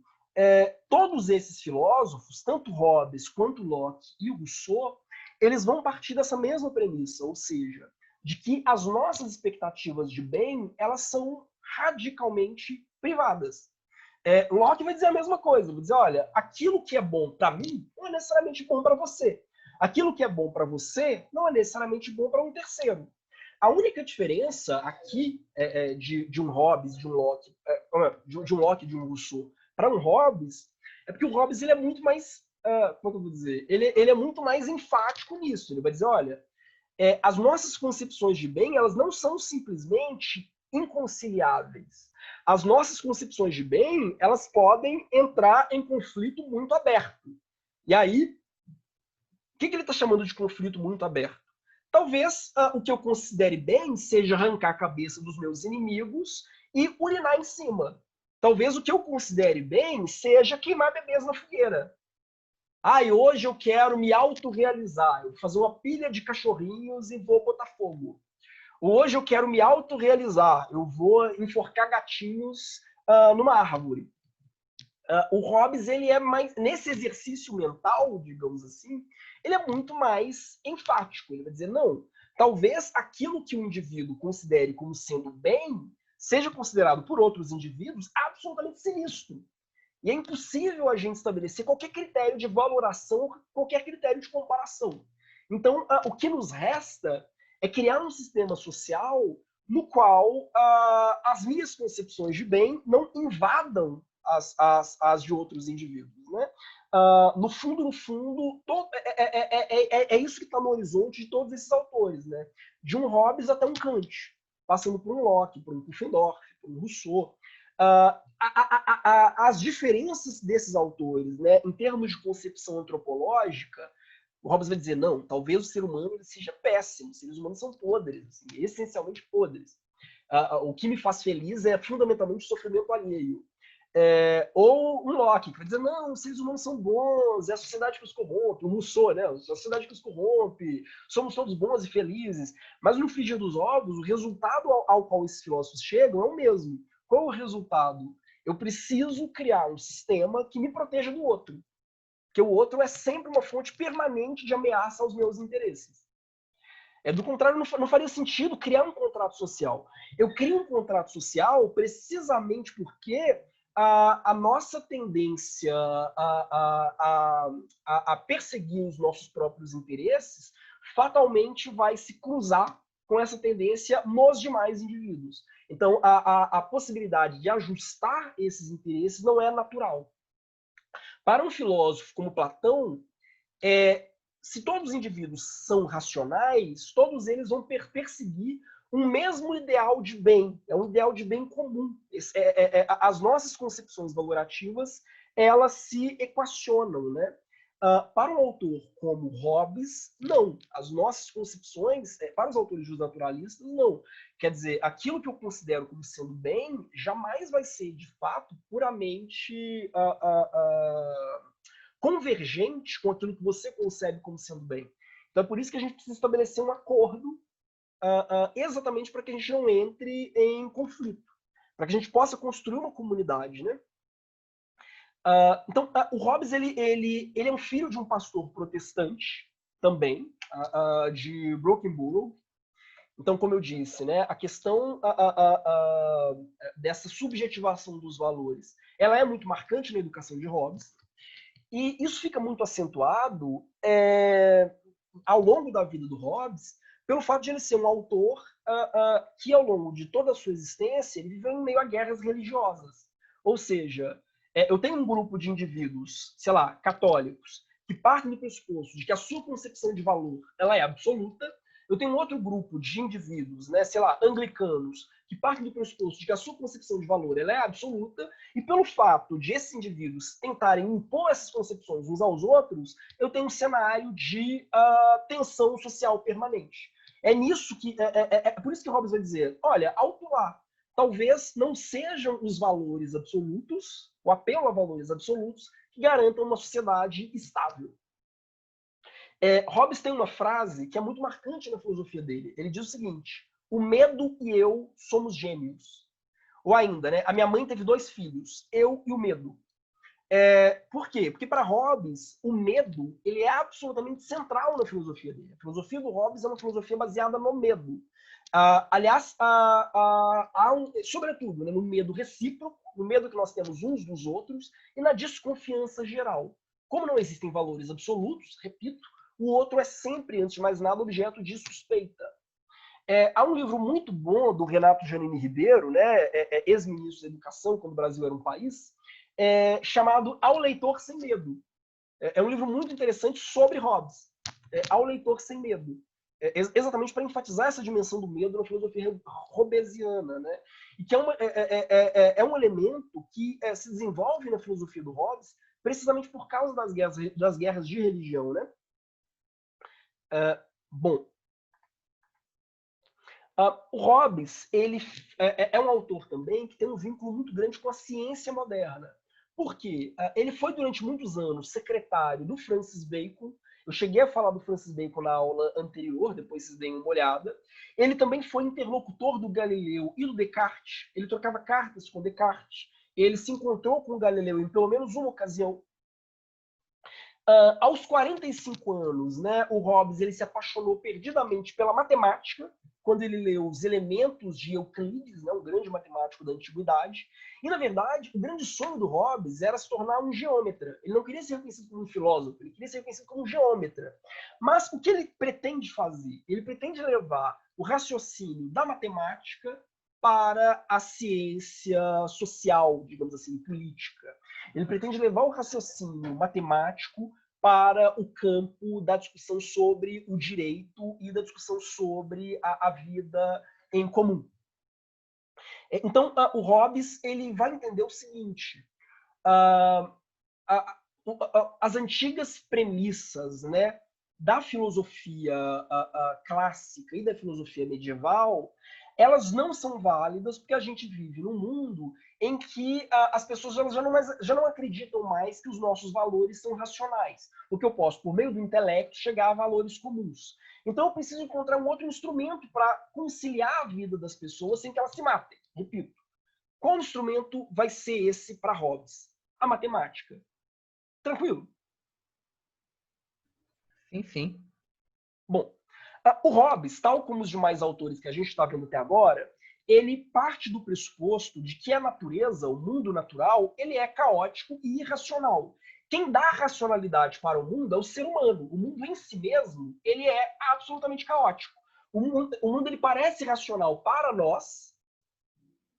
todos esses filósofos, tanto Hobbes quanto Locke e Rousseau, eles vão partir dessa mesma premissa, ou seja, de que as nossas expectativas de bem, elas são radicalmente privadas. Locke vai dizer a mesma coisa, vai dizer, olha, aquilo que é bom para mim não é necessariamente bom para você. Aquilo que é bom para você não é necessariamente bom para um terceiro. A única diferença aqui de um Hobbes, de um Locke, de um Locke e de um Rousseau para um Hobbes, é porque o Hobbes ele é muito mais, como eu vou dizer, ele é muito mais enfático nisso. Ele vai dizer, olha, as nossas concepções de bem, elas não são simplesmente inconciliáveis. As nossas concepções de bem, elas podem entrar em conflito muito aberto. E aí, o que ele está chamando de conflito muito aberto? Talvez o que eu considere bem seja arrancar a cabeça dos meus inimigos e urinar em cima. Talvez o que eu considere bem seja queimar bebês na fogueira. E hoje eu quero me autorrealizar, eu vou fazer uma pilha de cachorrinhos e vou botar fogo. Hoje eu quero me autorrealizar, eu vou enforcar gatinhos numa árvore. O Hobbes, ele é mais, nesse exercício mental, digamos assim, ele é muito mais enfático. Ele vai dizer, não, talvez aquilo que o indivíduo considere como sendo bem seja considerado por outros indivíduos absolutamente sinistro. E é impossível a gente estabelecer qualquer critério de valoração, qualquer critério de comparação. Então, o que nos resta é criar um sistema social no qual as minhas concepções de bem não invadam as de outros indivíduos. Né? No fundo, é isso que está no horizonte de todos esses autores. Né? De um Hobbes até um Kant, passando por um Locke, por um Pufendorf, por um Rousseau. As diferenças desses autores, né, em termos de concepção antropológica, o Hobbes vai dizer, não, talvez o ser humano ele seja péssimo, os seres humanos são podres, assim, essencialmente podres. O que me faz feliz é fundamentalmente o sofrimento alheio. Ou um Locke, que vai dizer, não, os seres humanos são bons, é a sociedade que os corrompe, o Rousseau, né, a sociedade que os corrompe, somos todos bons e felizes. Mas no frigir dos ovos, o resultado ao qual esses filósofos chegam é o mesmo. Qual o resultado? Eu preciso criar um sistema que me proteja do outro. Porque o outro é sempre uma fonte permanente de ameaça aos meus interesses. Do contrário, não faria sentido criar um contrato social. Eu crio um contrato social precisamente porque a nossa tendência a perseguir os nossos próprios interesses fatalmente vai se cruzar com essa tendência nos demais indivíduos. Então, a possibilidade de ajustar esses interesses não é natural. Para um filósofo como Platão, se todos os indivíduos são racionais, todos eles vão perseguir um mesmo ideal de bem, é um ideal de bem comum. As nossas concepções valorativas, elas se equacionam, né? Para um autor como Hobbes, não. As nossas concepções, para os autores naturalistas, não. Quer dizer, aquilo que eu considero como sendo bem, jamais vai ser, de fato, puramente convergente com aquilo que você concebe como sendo bem. Então é por isso que a gente precisa estabelecer um acordo exatamente para que a gente não entre em conflito, para que a gente possa construir uma comunidade, né? Então, o Hobbes ele é um filho de um pastor protestante também, de Broken Bow. Então, como eu disse, né, a questão dessa subjetivação dos valores, ela é muito marcante na educação de Hobbes, e isso fica muito acentuado ao longo da vida do Hobbes, pelo fato de ele ser um autor que, ao longo de toda a sua existência, ele viveu em meio a guerras religiosas. Ou seja, eu tenho um grupo de indivíduos, sei lá, católicos, que partem do pressuposto de que a sua concepção de valor ela é absoluta. Eu tenho outro grupo de indivíduos, né, sei lá, anglicanos, que partem do pressuposto de que a sua concepção de valor ela é absoluta, e pelo fato de esses indivíduos tentarem impor essas concepções uns aos outros, eu tenho um cenário de tensão social permanente. É nisso que por isso que Hobbes vai dizer, olha, alto lá, talvez não sejam os valores absolutos, o apelo a valores absolutos, que garantam uma sociedade estável. Hobbes tem uma frase que é muito marcante na filosofia dele. Ele diz o seguinte: o medo e eu somos gêmeos. Ou ainda, né, a minha mãe teve 2 filhos, eu e o medo. Por quê? Porque para Hobbes, o medo ele é absolutamente central na filosofia dele. A filosofia do Hobbes é uma filosofia baseada no medo. Aliás, sobretudo, né, no medo recíproco, no medo que nós temos uns dos outros e na desconfiança geral. Como não existem valores absolutos, repito, o outro é sempre, antes de mais nada, objeto de suspeita. Há um livro muito bom do Renato Janine Ribeiro, né, ex-ministro da Educação, quando o Brasil era um país, chamado Ao Leitor Sem Medo. É um livro muito interessante sobre Hobbes. Ao Leitor Sem Medo. Exatamente para enfatizar essa dimensão do medo na filosofia hobbesiana, né? E que é um elemento que se desenvolve na filosofia do Hobbes precisamente por causa das guerras de religião, né? Bom, O Hobbes, ele é um autor também que tem um vínculo muito grande com a ciência moderna. Por quê? Ele foi, durante muitos anos, secretário do Francis Bacon. Eu cheguei a falar do Francis Bacon na aula anterior, depois vocês deem uma olhada. Ele também foi interlocutor do Galileu e do Descartes. Ele trocava cartas com Descartes. Ele se encontrou com o Galileu em pelo menos uma ocasião. Aos 45 anos, né, o Hobbes ele se apaixonou perdidamente pela matemática, quando ele leu os Elementos de Euclides, né, um grande matemático da antiguidade. E, na verdade, o grande sonho do Hobbes era se tornar um geômetra. Ele não queria ser reconhecido como um filósofo, ele queria ser reconhecido como um geômetra. Mas o que ele pretende fazer? Ele pretende levar o raciocínio da matemática para a ciência social, digamos assim, política. Ele pretende levar o raciocínio matemático para o campo da discussão sobre o direito e da discussão sobre a vida em comum. Então, o Hobbes ele vai entender o seguinte: as antigas premissas, né, da filosofia clássica e da filosofia medieval, elas não são válidas porque a gente vive num mundo em que as pessoas já não acreditam mais que os nossos valores são racionais. Porque eu posso, por meio do intelecto, chegar a valores comuns. Então eu preciso encontrar um outro instrumento para conciliar a vida das pessoas sem que elas se matem. Repito, qual instrumento vai ser esse para Hobbes? A matemática. Tranquilo? Sim, sim. Bom, o Hobbes, tal como os demais autores que a gente está vendo até agora, ele parte do pressuposto de que a natureza, o mundo natural, ele é caótico e irracional. Quem dá racionalidade para o mundo é o ser humano. O mundo em si mesmo, ele é absolutamente caótico. O mundo ele parece racional para nós,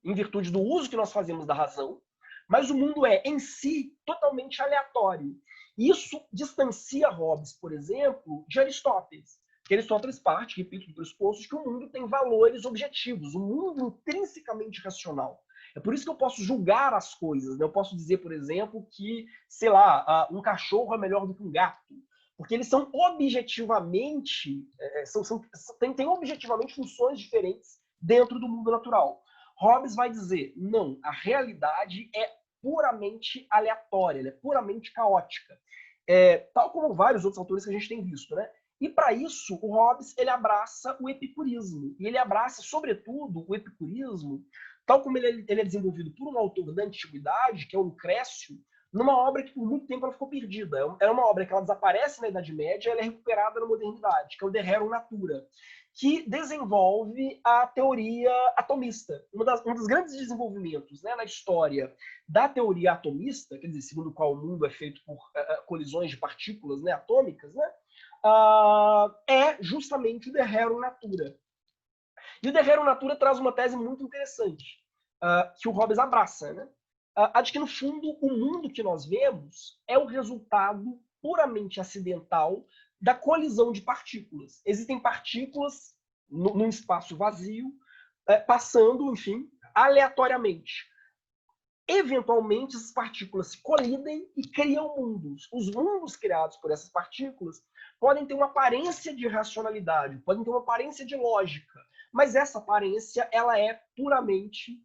em virtude do uso que nós fazemos da razão, mas o mundo é, em si, totalmente aleatório. Isso distancia Hobbes, por exemplo, de Aristóteles. Porque Aristóteles parte, repito, do pressuposto de que o mundo tem valores objetivos, um mundo intrinsecamente racional. É por isso que eu posso julgar as coisas. Né? Eu posso dizer, por exemplo, que, sei lá, um cachorro é melhor do que um gato. Porque eles são objetivamente, têm objetivamente funções diferentes dentro do mundo natural. Hobbes vai dizer, não, a realidade é puramente aleatória, ela é puramente caótica. Tal como vários outros autores que a gente tem visto, né? E para isso, o Hobbes ele abraça o epicurismo. E ele abraça, sobretudo, o epicurismo, tal como ele é desenvolvido por um autor da antiguidade, que é o Lucrécio, numa obra que por muito tempo ela ficou perdida. É uma obra que ela desaparece na Idade Média e ela é recuperada na modernidade, que é o De Rerum Natura, que desenvolve a teoria atomista. Um dos grandes desenvolvimentos, né, na história da teoria atomista, quer dizer, segundo o qual o mundo é feito por colisões de partículas, né, atômicas, né, é justamente o De Rerum Natura. E o De Rerum Natura traz uma tese muito interessante, que o Hobbes abraça, né? A de que, no fundo, o mundo que nós vemos é o resultado puramente acidental da colisão de partículas. Existem partículas num espaço vazio, passando, enfim, aleatoriamente. Eventualmente, essas partículas se colidem e criam mundos. Os mundos criados por essas partículas podem ter uma aparência de racionalidade, podem ter uma aparência de lógica, mas essa aparência ela é puramente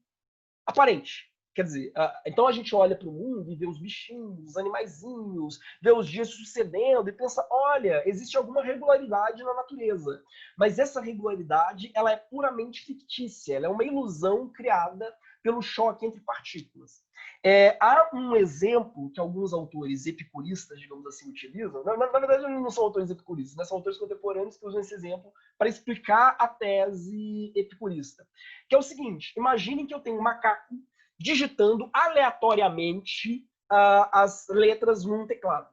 aparente. Quer dizer, então a gente olha para o mundo e vê os bichinhos, os animaizinhos, vê os dias sucedendo e pensa, olha, existe alguma regularidade na natureza. Mas essa regularidade ela é puramente fictícia, ela é uma ilusão criada pelo choque entre partículas. Há um exemplo que alguns autores epicuristas, digamos assim, utilizam. Na verdade, não são autores epicuristas, né? São autores contemporâneos que usam esse exemplo para explicar a tese epicurista. Que é o seguinte, imaginem que eu tenho um macaco digitando aleatoriamente as letras num teclado.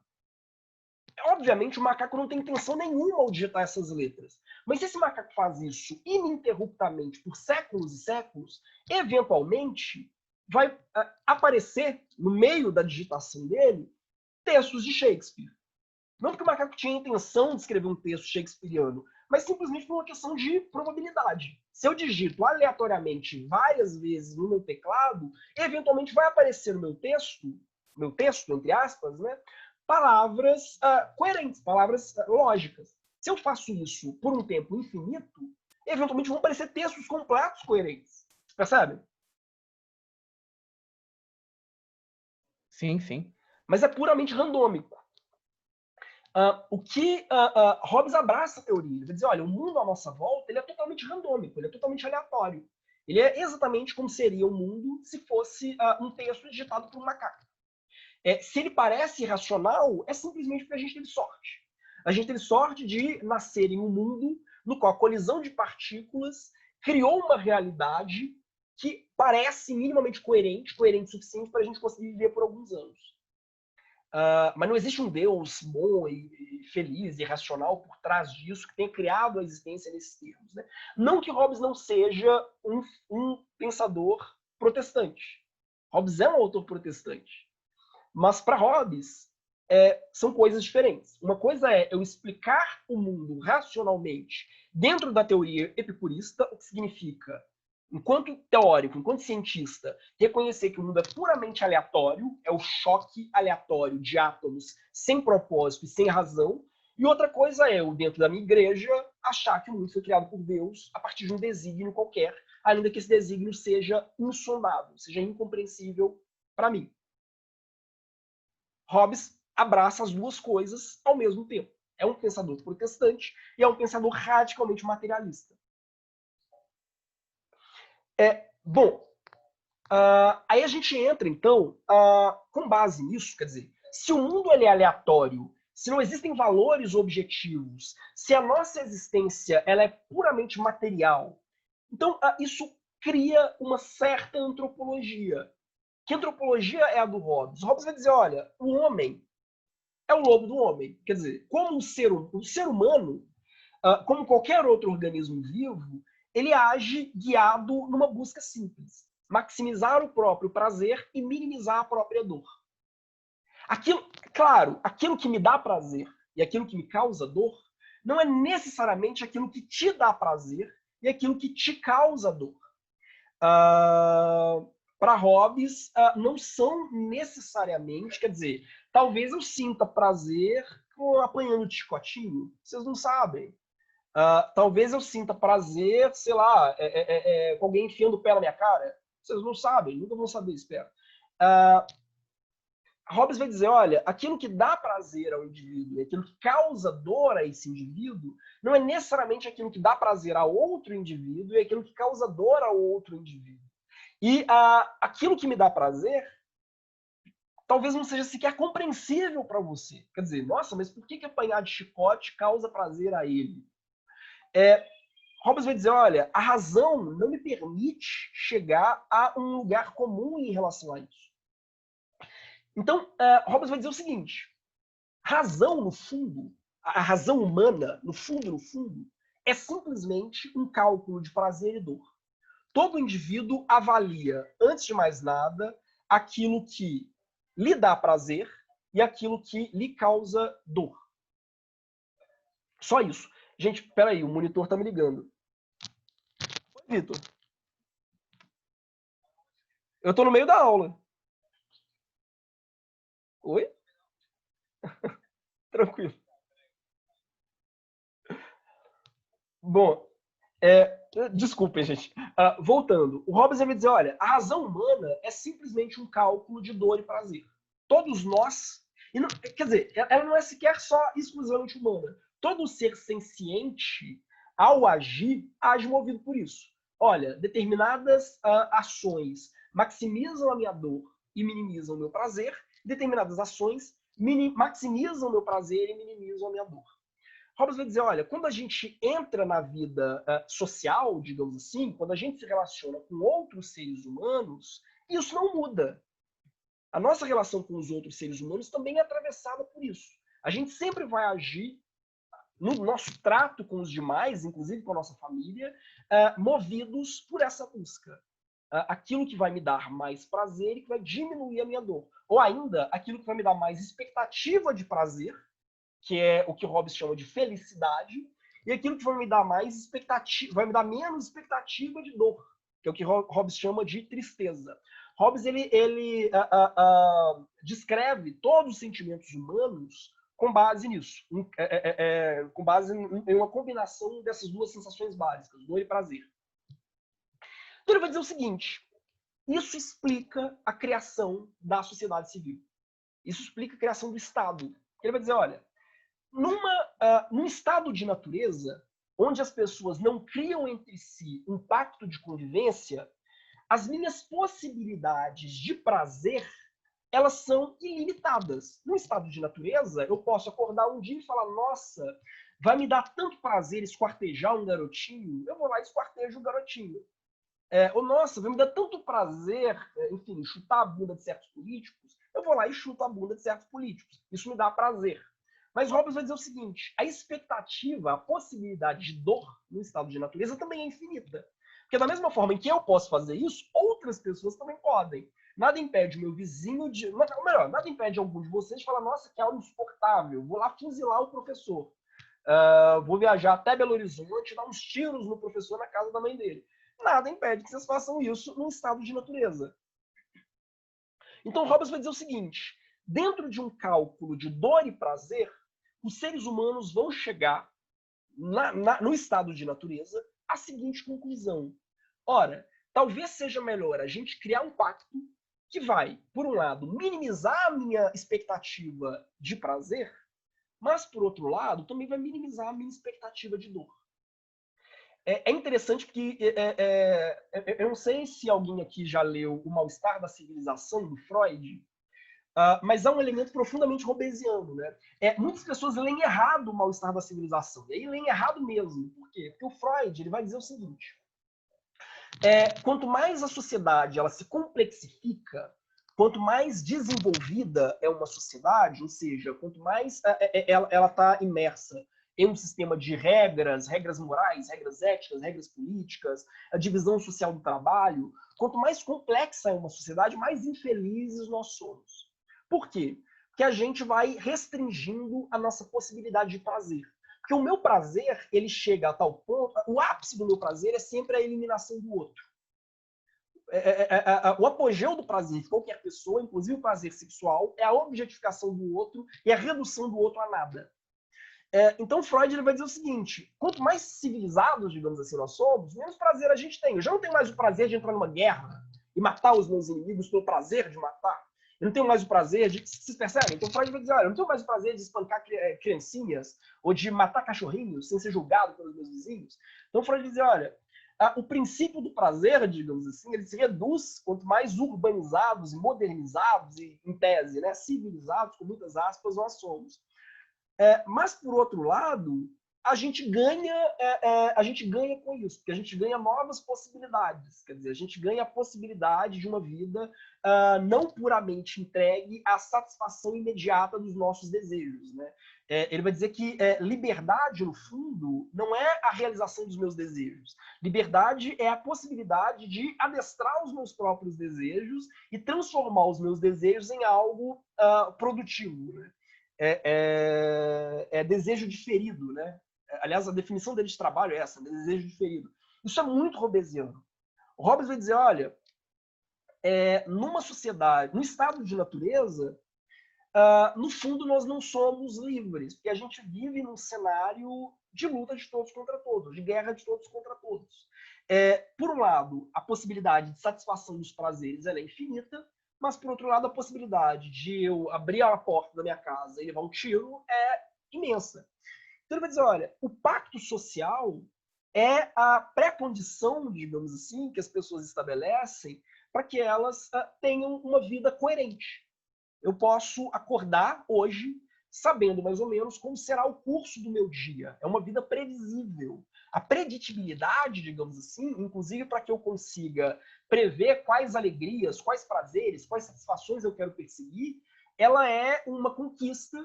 Obviamente, o macaco não tem intenção nenhuma ao digitar essas letras. Mas se esse macaco faz isso ininterruptamente por séculos e séculos, eventualmente vai aparecer, no meio da digitação dele, textos de Shakespeare. Não porque o macaco tinha a intenção de escrever um texto shakespeariano, mas simplesmente por uma questão de probabilidade. Se eu digito aleatoriamente várias vezes no meu teclado, eventualmente vai aparecer no meu texto, entre aspas, né, palavras coerentes, palavras lógicas. Se eu faço isso por um tempo infinito, eventualmente vão parecer textos completos coerentes. Percebe? Sim, sim. Mas é puramente randômico. O que Hobbes abraça a teoria. Ele vai dizer, olha, o mundo à nossa volta ele é totalmente randômico, ele é totalmente aleatório. Ele é exatamente como seria o mundo se fosse um texto digitado por um macaco. Se ele parece irracional, é simplesmente porque a gente teve sorte. A gente teve sorte de nascer em um mundo no qual a colisão de partículas criou uma realidade que parece minimamente coerente o suficiente para a gente conseguir viver por alguns anos. Mas não existe um Deus bom e feliz e racional por trás disso que tenha criado a existência nesses termos. Né? Não que Hobbes não seja um pensador protestante. Hobbes é um autor protestante. Mas para Hobbes, são coisas diferentes. Uma coisa é eu explicar o mundo racionalmente dentro da teoria epicurista, o que significa, enquanto teórico, enquanto cientista, reconhecer que o mundo é puramente aleatório, é o choque aleatório de átomos sem propósito e sem razão. E outra coisa é eu, dentro da minha igreja, achar que o mundo foi criado por Deus a partir de um desígnio qualquer, ainda que esse desígnio seja insondável, seja incompreensível para mim. Hobbes abraça as duas coisas ao mesmo tempo. É um pensador protestante e é um pensador radicalmente materialista. Bom, aí a gente entra, então, com base nisso, quer dizer, se o mundo ele é aleatório, se não existem valores objetivos, se a nossa existência ela é puramente material, então isso cria uma certa antropologia. Que antropologia é a do Hobbes? Hobbes vai dizer, olha, o homem é o lobo do homem. Quer dizer, como o ser humano, como qualquer outro organismo vivo, ele age guiado numa busca simples. Maximizar o próprio prazer e minimizar a própria dor. Aquilo que me dá prazer e aquilo que me causa dor não é necessariamente aquilo que te dá prazer e aquilo que te causa dor. Para Hobbes, não são necessariamente, quer dizer, talvez eu sinta prazer apanhando de chicotinho, vocês não sabem. Talvez eu sinta prazer, sei lá, com alguém enfiando o pé na minha cara, vocês não sabem, nunca vão saber, espero. Hobbes vai dizer, olha, aquilo que dá prazer ao indivíduo, aquilo que causa dor a esse indivíduo, não é necessariamente aquilo que dá prazer a outro indivíduo e aquilo que causa dor ao outro indivíduo. E aquilo que me dá prazer talvez não seja sequer compreensível para você. Quer dizer, nossa, mas por que apanhar de chicote causa prazer a ele? Hobbes vai dizer, olha, a razão não me permite chegar a um lugar comum em relação a isso. Então, Hobbes vai dizer o seguinte, razão, no fundo, a razão humana, no fundo, é simplesmente um cálculo de prazer e dor. Todo indivíduo avalia, antes de mais nada, aquilo que lhe dá prazer e aquilo que lhe causa dor. Só isso. Gente, peraí, o monitor tá me ligando. Oi, Vitor. Eu tô no meio da aula. Oi? Tranquilo. Bom, desculpem, gente. Voltando, o Hobbes vai dizer, olha, a razão humana é simplesmente um cálculo de dor e prazer. Todos nós, quer dizer, ela não é sequer só exclusivamente humana. Todo ser senciente, ao agir, age movido por isso. Olha, determinadas ações maximizam a minha dor e minimizam o meu prazer, determinadas ações maximizam o meu prazer e minimizam a minha dor. Hobbes vai dizer, olha, quando a gente entra na vida social, digamos assim, quando a gente se relaciona com outros seres humanos, isso não muda. A nossa relação com os outros seres humanos também é atravessada por isso. A gente sempre vai agir no nosso trato com os demais, inclusive com a nossa família, movidos por essa busca. Aquilo que vai me dar mais prazer e que vai diminuir a minha dor. Ou ainda, aquilo que vai me dar mais expectativa de prazer, que é o que o Hobbes chama de felicidade, e aquilo que vai me dar mais expectativa, vai me dar menos expectativa de dor, que é o que Hobbes chama de tristeza. Hobbes ele descreve todos os sentimentos humanos com base nisso, com base em uma combinação dessas duas sensações básicas, dor e prazer. Então ele vai dizer o seguinte: isso explica a criação da sociedade civil. Isso explica a criação do Estado. Ele vai dizer, olha, num estado de natureza, onde as pessoas não criam entre si um pacto de convivência, as minhas possibilidades de prazer, elas são ilimitadas. Num estado de natureza, eu posso acordar um dia e falar, nossa, vai me dar tanto prazer esquartejar um garotinho, eu vou lá e esquartejo o garotinho. Ou, nossa, vai me dar tanto prazer, enfim, chutar a bunda de certos políticos, eu vou lá e chuto a bunda de certos políticos. Isso me dá prazer. Mas Hobbes vai dizer o seguinte: a expectativa, a possibilidade de dor no estado de natureza também é infinita. Porque da mesma forma em que eu posso fazer isso, outras pessoas também podem. Nada impede o meu vizinho de... Ou melhor, nada impede algum de vocês de falar, nossa, que aula insuportável, vou lá fuzilar o professor. Vou viajar até Belo Horizonte, dar uns tiros no professor na casa da mãe dele. Nada impede que vocês façam isso num estado de natureza. Então, Hobbes vai dizer o seguinte: dentro de um cálculo de dor e prazer, os seres humanos vão chegar, no estado de natureza, à seguinte conclusão. Ora, talvez seja melhor a gente criar um pacto que vai, por um lado, minimizar a minha expectativa de prazer, mas, por outro lado, também vai minimizar a minha expectativa de dor. É interessante porque eu não sei se alguém aqui já leu O Mal-Estar da Civilização, do Freud, mas há um elemento profundamente hobbesiano, né? Muitas pessoas leem errado O Mal-Estar da Civilização, e aí leem errado mesmo. Por quê? Porque o Freud ele vai dizer o seguinte: quanto mais a sociedade ela se complexifica, quanto mais desenvolvida é uma sociedade, ou seja, quanto mais ela está imersa em um sistema de regras morais, regras éticas, regras políticas, a divisão social do trabalho, quanto mais complexa é uma sociedade, mais infelizes nós somos. Por quê? Porque a gente vai restringindo a nossa possibilidade de prazer. Porque o meu prazer, ele chega a tal ponto, o ápice do meu prazer é sempre a eliminação do outro. O apogeu do prazer de qualquer pessoa, inclusive o prazer sexual, é a objetificação do outro e a redução do outro a nada. Então Freud ele vai dizer o seguinte: quanto mais civilizados, digamos assim, nós somos, menos prazer a gente tem. Eu já não tenho mais o prazer de entrar numa guerra e matar os meus inimigos pelo prazer de matar. Eu não tenho mais o prazer de... Vocês percebem? Então Freud vai dizer, olha, eu não tenho mais o prazer de espancar criancinhas ou de matar cachorrinhos sem ser julgado pelos meus vizinhos. Então Freud vai dizer, olha, o princípio do prazer, digamos assim, ele se reduz quanto mais urbanizados e modernizados e, em tese, né, civilizados, com muitas aspas, nós somos. Mas, por outro lado, a gente ganha com isso, porque a gente ganha novas possibilidades. Quer dizer, a gente ganha a possibilidade de uma vida não puramente entregue à satisfação imediata dos nossos desejos, né? Ele vai dizer que liberdade, no fundo, não é a realização dos meus desejos. Liberdade é a possibilidade de adestrar os meus próprios desejos e transformar os meus desejos em algo produtivo, né? Desejo diferido, né? Aliás, a definição dele de trabalho é essa, desejo diferido. Isso é muito hobbesiano. O Hobbes vai dizer, olha, numa sociedade, no estado de natureza, no fundo nós não somos livres, porque a gente vive num cenário de luta de todos contra todos, de guerra de todos contra todos. Por um lado, a possibilidade de satisfação dos prazeres ela é infinita, mas, por outro lado, a possibilidade de eu abrir a porta da minha casa e levar um tiro é imensa. Então ele vai dizer, olha, o pacto social é a pré-condição, digamos assim, que as pessoas estabelecem para que elas tenham uma vida coerente. Eu posso acordar hoje sabendo mais ou menos como será o curso do meu dia. É uma vida previsível. A preditibilidade, digamos assim, inclusive para que eu consiga prever quais alegrias, quais prazeres, quais satisfações eu quero perseguir, ela é uma conquista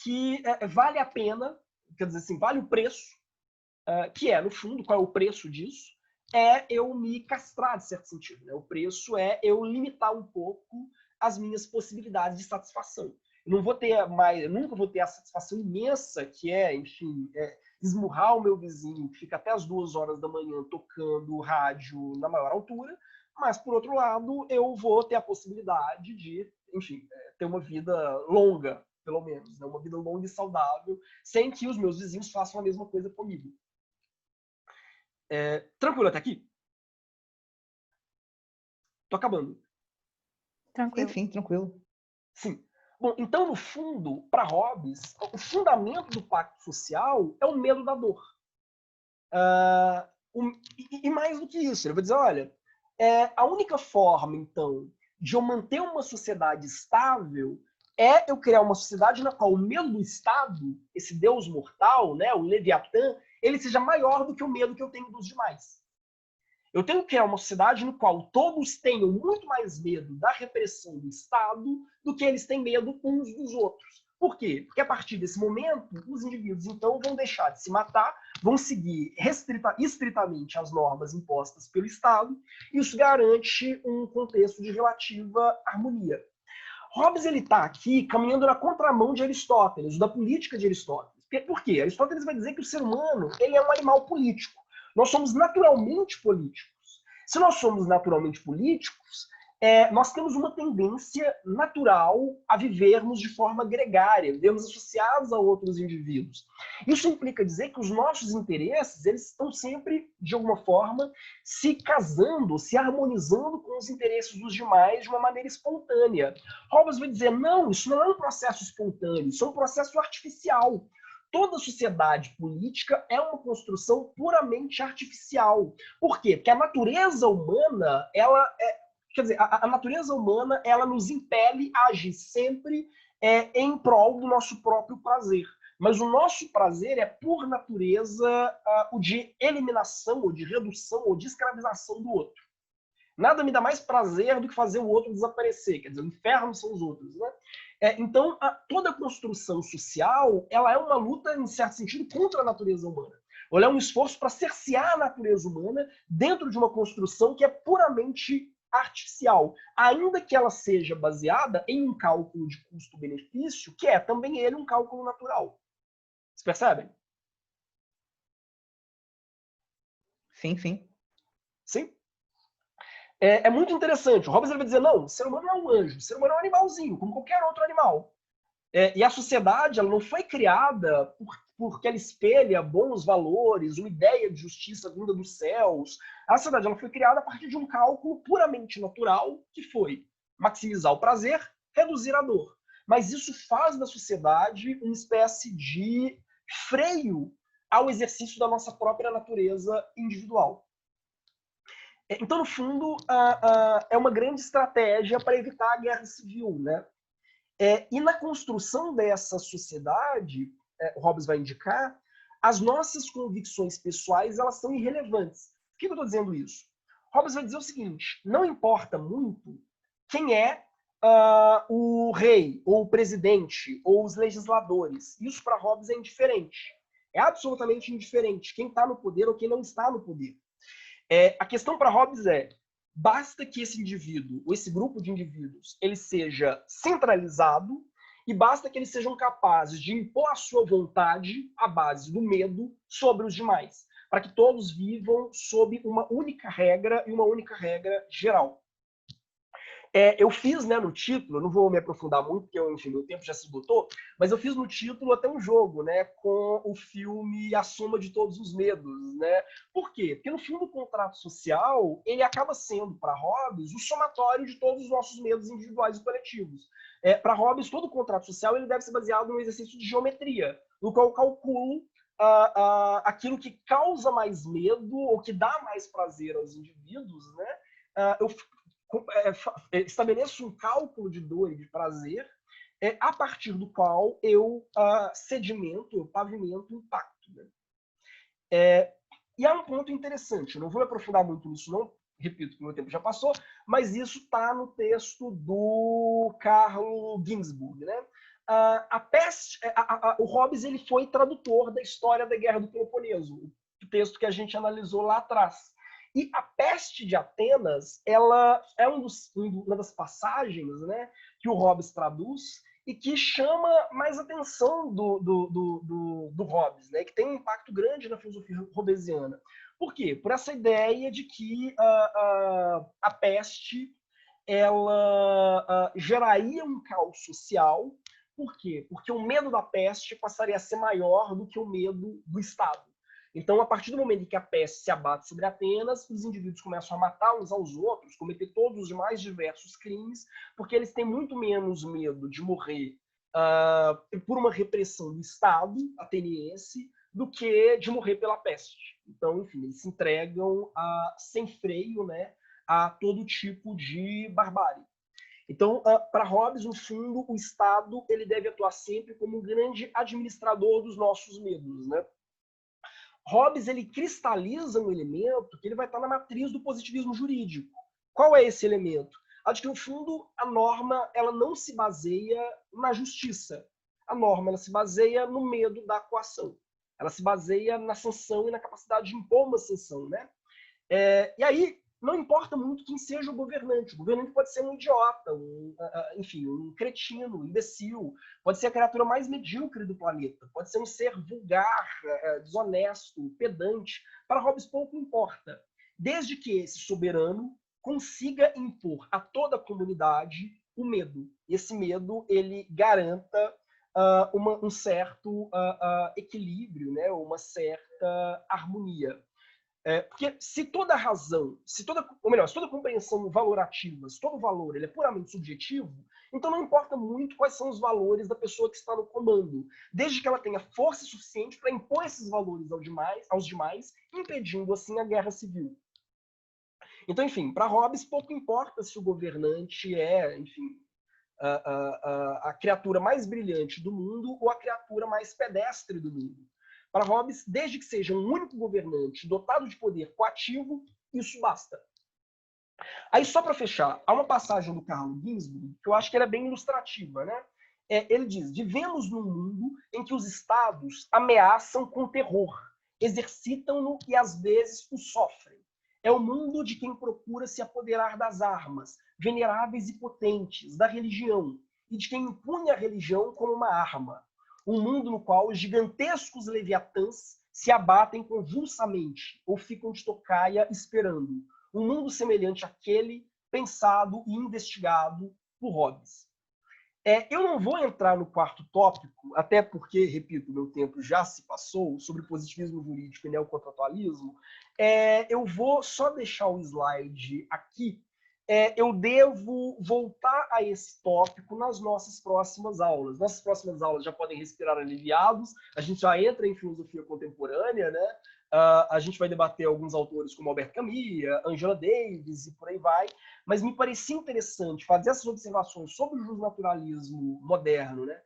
que vale a pena, quer dizer assim, vale o preço, que no fundo, qual é o preço disso? É eu me castrar, de certo sentido. Né? O preço é eu limitar um pouco as minhas possibilidades de satisfação. Eu não vou ter mais, eu nunca vou ter a satisfação imensa que enfim, esmurrar o meu vizinho, que fica até as 2 horas da manhã tocando rádio na maior altura, mas, por outro lado, eu vou ter a possibilidade de, enfim, ter uma vida longa, pelo menos, né? Uma vida longa e saudável, sem que os meus vizinhos façam a mesma coisa comigo. Tranquilo até aqui? Tô acabando. Tranquilo. Sim, tranquilo. Sim. Bom, então, no fundo, para Hobbes, o fundamento do pacto social é o medo da dor. E mais do que isso, ele vai dizer, olha, a única forma, então, de eu manter uma sociedade estável é eu criar uma sociedade na qual o medo do Estado, esse Deus mortal, né, o Leviatã, ele seja maior do que o medo que eu tenho dos demais. Eu tenho que criar uma sociedade no qual todos tenham muito mais medo da repressão do Estado do que eles têm medo uns dos outros. Por quê? Porque a partir desse momento, os indivíduos, então, vão deixar de se matar, vão seguir estritamente as normas impostas pelo Estado, e isso garante um contexto de relativa harmonia. Hobbes está aqui caminhando na contramão de Aristóteles, da política de Aristóteles. Por quê? Aristóteles vai dizer que o ser humano ele é um animal político. Nós somos naturalmente políticos. Se nós somos naturalmente políticos, nós temos uma tendência natural a vivermos de forma gregária, vivermos associados a outros indivíduos. Isso implica dizer que os nossos interesses eles estão sempre, de alguma forma, se casando, se harmonizando com os interesses dos demais de uma maneira espontânea. Hobbes vai dizer, não, isso não é um processo espontâneo, isso é um processo artificial. Toda sociedade política é uma construção puramente artificial. Por quê? Porque a natureza humana, a natureza humana, ela nos impele a agir sempre em prol do nosso próprio prazer. Mas o nosso prazer é, por natureza, o de eliminação, ou de redução, ou de escravização do outro. Nada me dá mais prazer do que fazer o outro desaparecer. Quer dizer, o inferno são os outros, né? Então, toda a construção social, ela é uma luta, em certo sentido, contra a natureza humana. Ela é um esforço para cercear a natureza humana dentro de uma construção que é puramente artificial, ainda que ela seja baseada em um cálculo de custo-benefício, que é também ele um cálculo natural. Vocês percebem? Sim, sim. Sim? É muito interessante. O Hobbes vai dizer, não, o ser humano não é um anjo, o ser humano é um animalzinho, como qualquer outro animal. E a sociedade ela não foi criada porque ela espelha bons valores, uma ideia de justiça vinda dos céus. A sociedade ela foi criada a partir de um cálculo puramente natural, que foi maximizar o prazer, reduzir a dor. Mas isso faz da sociedade uma espécie de freio ao exercício da nossa própria natureza individual. Então, no fundo, é uma grande estratégia para evitar a guerra civil, né? E na construção dessa sociedade, o Hobbes vai indicar, as nossas convicções pessoais elas são irrelevantes. Por que eu estou dizendo isso? Hobbes vai dizer o seguinte, não importa muito quem é o rei, ou o presidente, ou os legisladores. Isso para Hobbes é indiferente. É absolutamente indiferente quem está no poder ou quem não está no poder. A questão para Hobbes basta que esse indivíduo, ou esse grupo de indivíduos, ele seja centralizado e basta que eles sejam capazes de impor a sua vontade à base do medo sobre os demais, para que todos vivam sob uma única regra e uma única regra geral. Eu fiz, né, no título, não vou me aprofundar muito, porque enfim, meu tempo já se esgotou, mas eu fiz no título até um jogo, né, com o filme A Soma de Todos os Medos, né? Por quê? Porque no fim do contrato social, ele acaba sendo, para Hobbes, o somatório de todos os nossos medos individuais e coletivos. Para Hobbes, todo contrato social ele deve ser baseado num exercício de geometria, no qual eu calculo aquilo que causa mais medo ou que dá mais prazer aos indivíduos, né? Eu estabeleço um cálculo de dor e de prazer a partir do qual eu sedimento, eu pavimento o impacto. Né? E há um ponto interessante, eu não vou me aprofundar muito nisso, não, repito que o meu tempo já passou, mas isso está no texto do Carlo Ginzburg. Né? O Hobbes ele foi tradutor da história da Guerra do Peloponeso, o texto que a gente analisou lá atrás. E a Peste de Atenas, ela é uma das passagens, né, que o Hobbes traduz e que chama mais atenção do Hobbes, né, que tem um impacto grande na filosofia hobbesiana. Por quê? Por essa ideia de que a peste ela geraria um caos social Por quê? Porque o medo da peste passaria a ser maior do que o medo do Estado. Então, a partir do momento em que a peste se abate sobre Atenas, os indivíduos começam a matar uns aos outros, cometer todos os mais diversos crimes, porque eles têm muito menos medo de morrer por uma repressão do Estado ateniense do que de morrer pela peste. Então, enfim, eles se entregam sem freio, né, a todo tipo de barbárie. Então, para Hobbes, no fundo, o Estado ele deve atuar sempre como um grande administrador dos nossos medos, né? Hobbes ele cristaliza um elemento que ele vai estar na matriz do positivismo jurídico. Qual é esse elemento? A de que, no fundo, a norma ela não se baseia na justiça. A norma ela se baseia no medo da coação. Ela se baseia na sanção e na capacidade de impor uma sanção, né? E aí, não importa muito quem seja o governante. O governante pode ser um idiota, enfim, um cretino, um imbecil. Pode ser a criatura mais medíocre do planeta. Pode ser um ser vulgar, desonesto, pedante. Para Hobbes, pouco importa. Desde que esse soberano consiga impor a toda a comunidade o medo. Esse medo, ele garanta um certo equilíbrio, né? Uma certa harmonia. Porque se toda razão, se toda compreensão valorativa, se todo valor ele é puramente subjetivo, então não importa muito quais são os valores da pessoa que está no comando, desde que ela tenha força suficiente para impor esses valores aos demais, impedindo assim a guerra civil. Então, enfim, para Hobbes pouco importa se o governante é, enfim, a criatura mais brilhante do mundo ou a criatura mais pedestre do mundo. Para Hobbes, desde que seja um único governante dotado de poder coativo, isso basta. Aí, só para fechar, há uma passagem do Carlo Ginzburg que eu acho que ela é bem ilustrativa, né? Ele diz: vivemos num mundo em que os estados ameaçam com terror, exercitam-no e às vezes o sofrem. É o mundo de quem procura se apoderar das armas, veneráveis e potentes, da religião, e de quem impunha a religião como uma arma. Um mundo no qual os gigantescos leviatãs se abatem convulsamente ou ficam de tocaia esperando. Um mundo semelhante àquele pensado e investigado por Hobbes. Eu não vou entrar no quarto tópico, até porque, repito, meu tempo já se passou, sobre positivismo jurídico e neocontratualismo. Eu vou só deixar o slide aqui. Eu devo voltar a esse tópico nas nossas próximas aulas. Nossas próximas aulas já podem respirar aliviados, a gente já entra em filosofia contemporânea, né? A gente vai debater alguns autores como Albert Camus, Angela Davis e por aí vai, mas me parecia interessante fazer essas observações sobre o justnaturalismo moderno, né?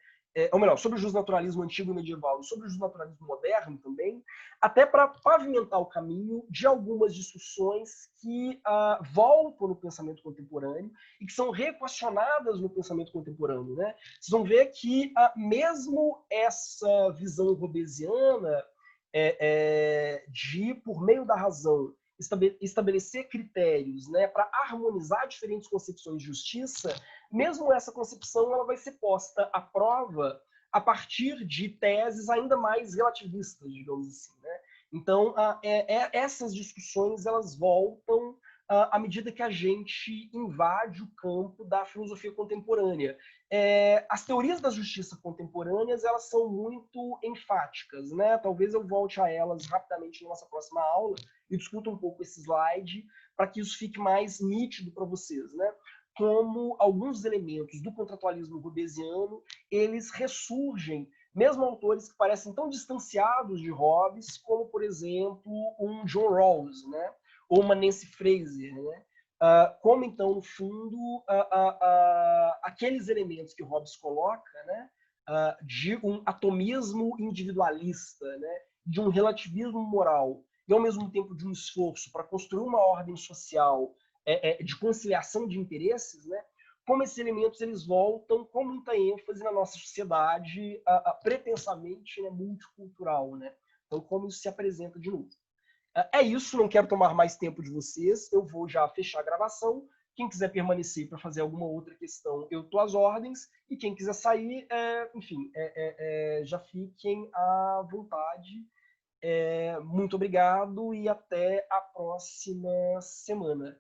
Ou melhor, sobre o justnaturalismo antigo e medieval e sobre o justnaturalismo moderno também, até para pavimentar o caminho de algumas discussões que voltam no pensamento contemporâneo e que são reequacionadas no pensamento contemporâneo, né? Vocês vão ver que mesmo essa visão hobbesiana de, por meio da razão, estabelecer critérios, né, para harmonizar diferentes concepções de justiça, mesmo essa concepção ela vai ser posta à prova a partir de teses ainda mais relativistas, digamos assim, né? Então, essas discussões elas voltam à medida que a gente invade o campo da filosofia contemporânea. As teorias da justiça contemporâneas elas são muito enfáticas, né? Talvez eu volte a elas rapidamente na nossa próxima aula e discuta um pouco esse slide para que isso fique mais nítido para vocês, né? Como alguns elementos do contratualismo hobbesiano eles ressurgem, mesmo autores que parecem tão distanciados de Hobbes, como, por exemplo, um John Rawls, né? Ou uma Nancy Fraser, né? Como, então, no fundo, aqueles elementos que Hobbes coloca, né? De um atomismo individualista, né? De um relativismo moral, e, ao mesmo tempo, de um esforço para construir uma ordem social de conciliação de interesses, né? Como esses elementos eles voltam com muita ênfase na nossa sociedade pretensamente, né, multicultural, né? Então, como isso se apresenta de novo. É isso, não quero tomar mais tempo de vocês, eu vou já fechar a gravação. Quem quiser permanecer para fazer alguma outra questão, eu estou às ordens, e quem quiser sair, enfim, já fiquem à vontade. Muito obrigado e até a próxima semana.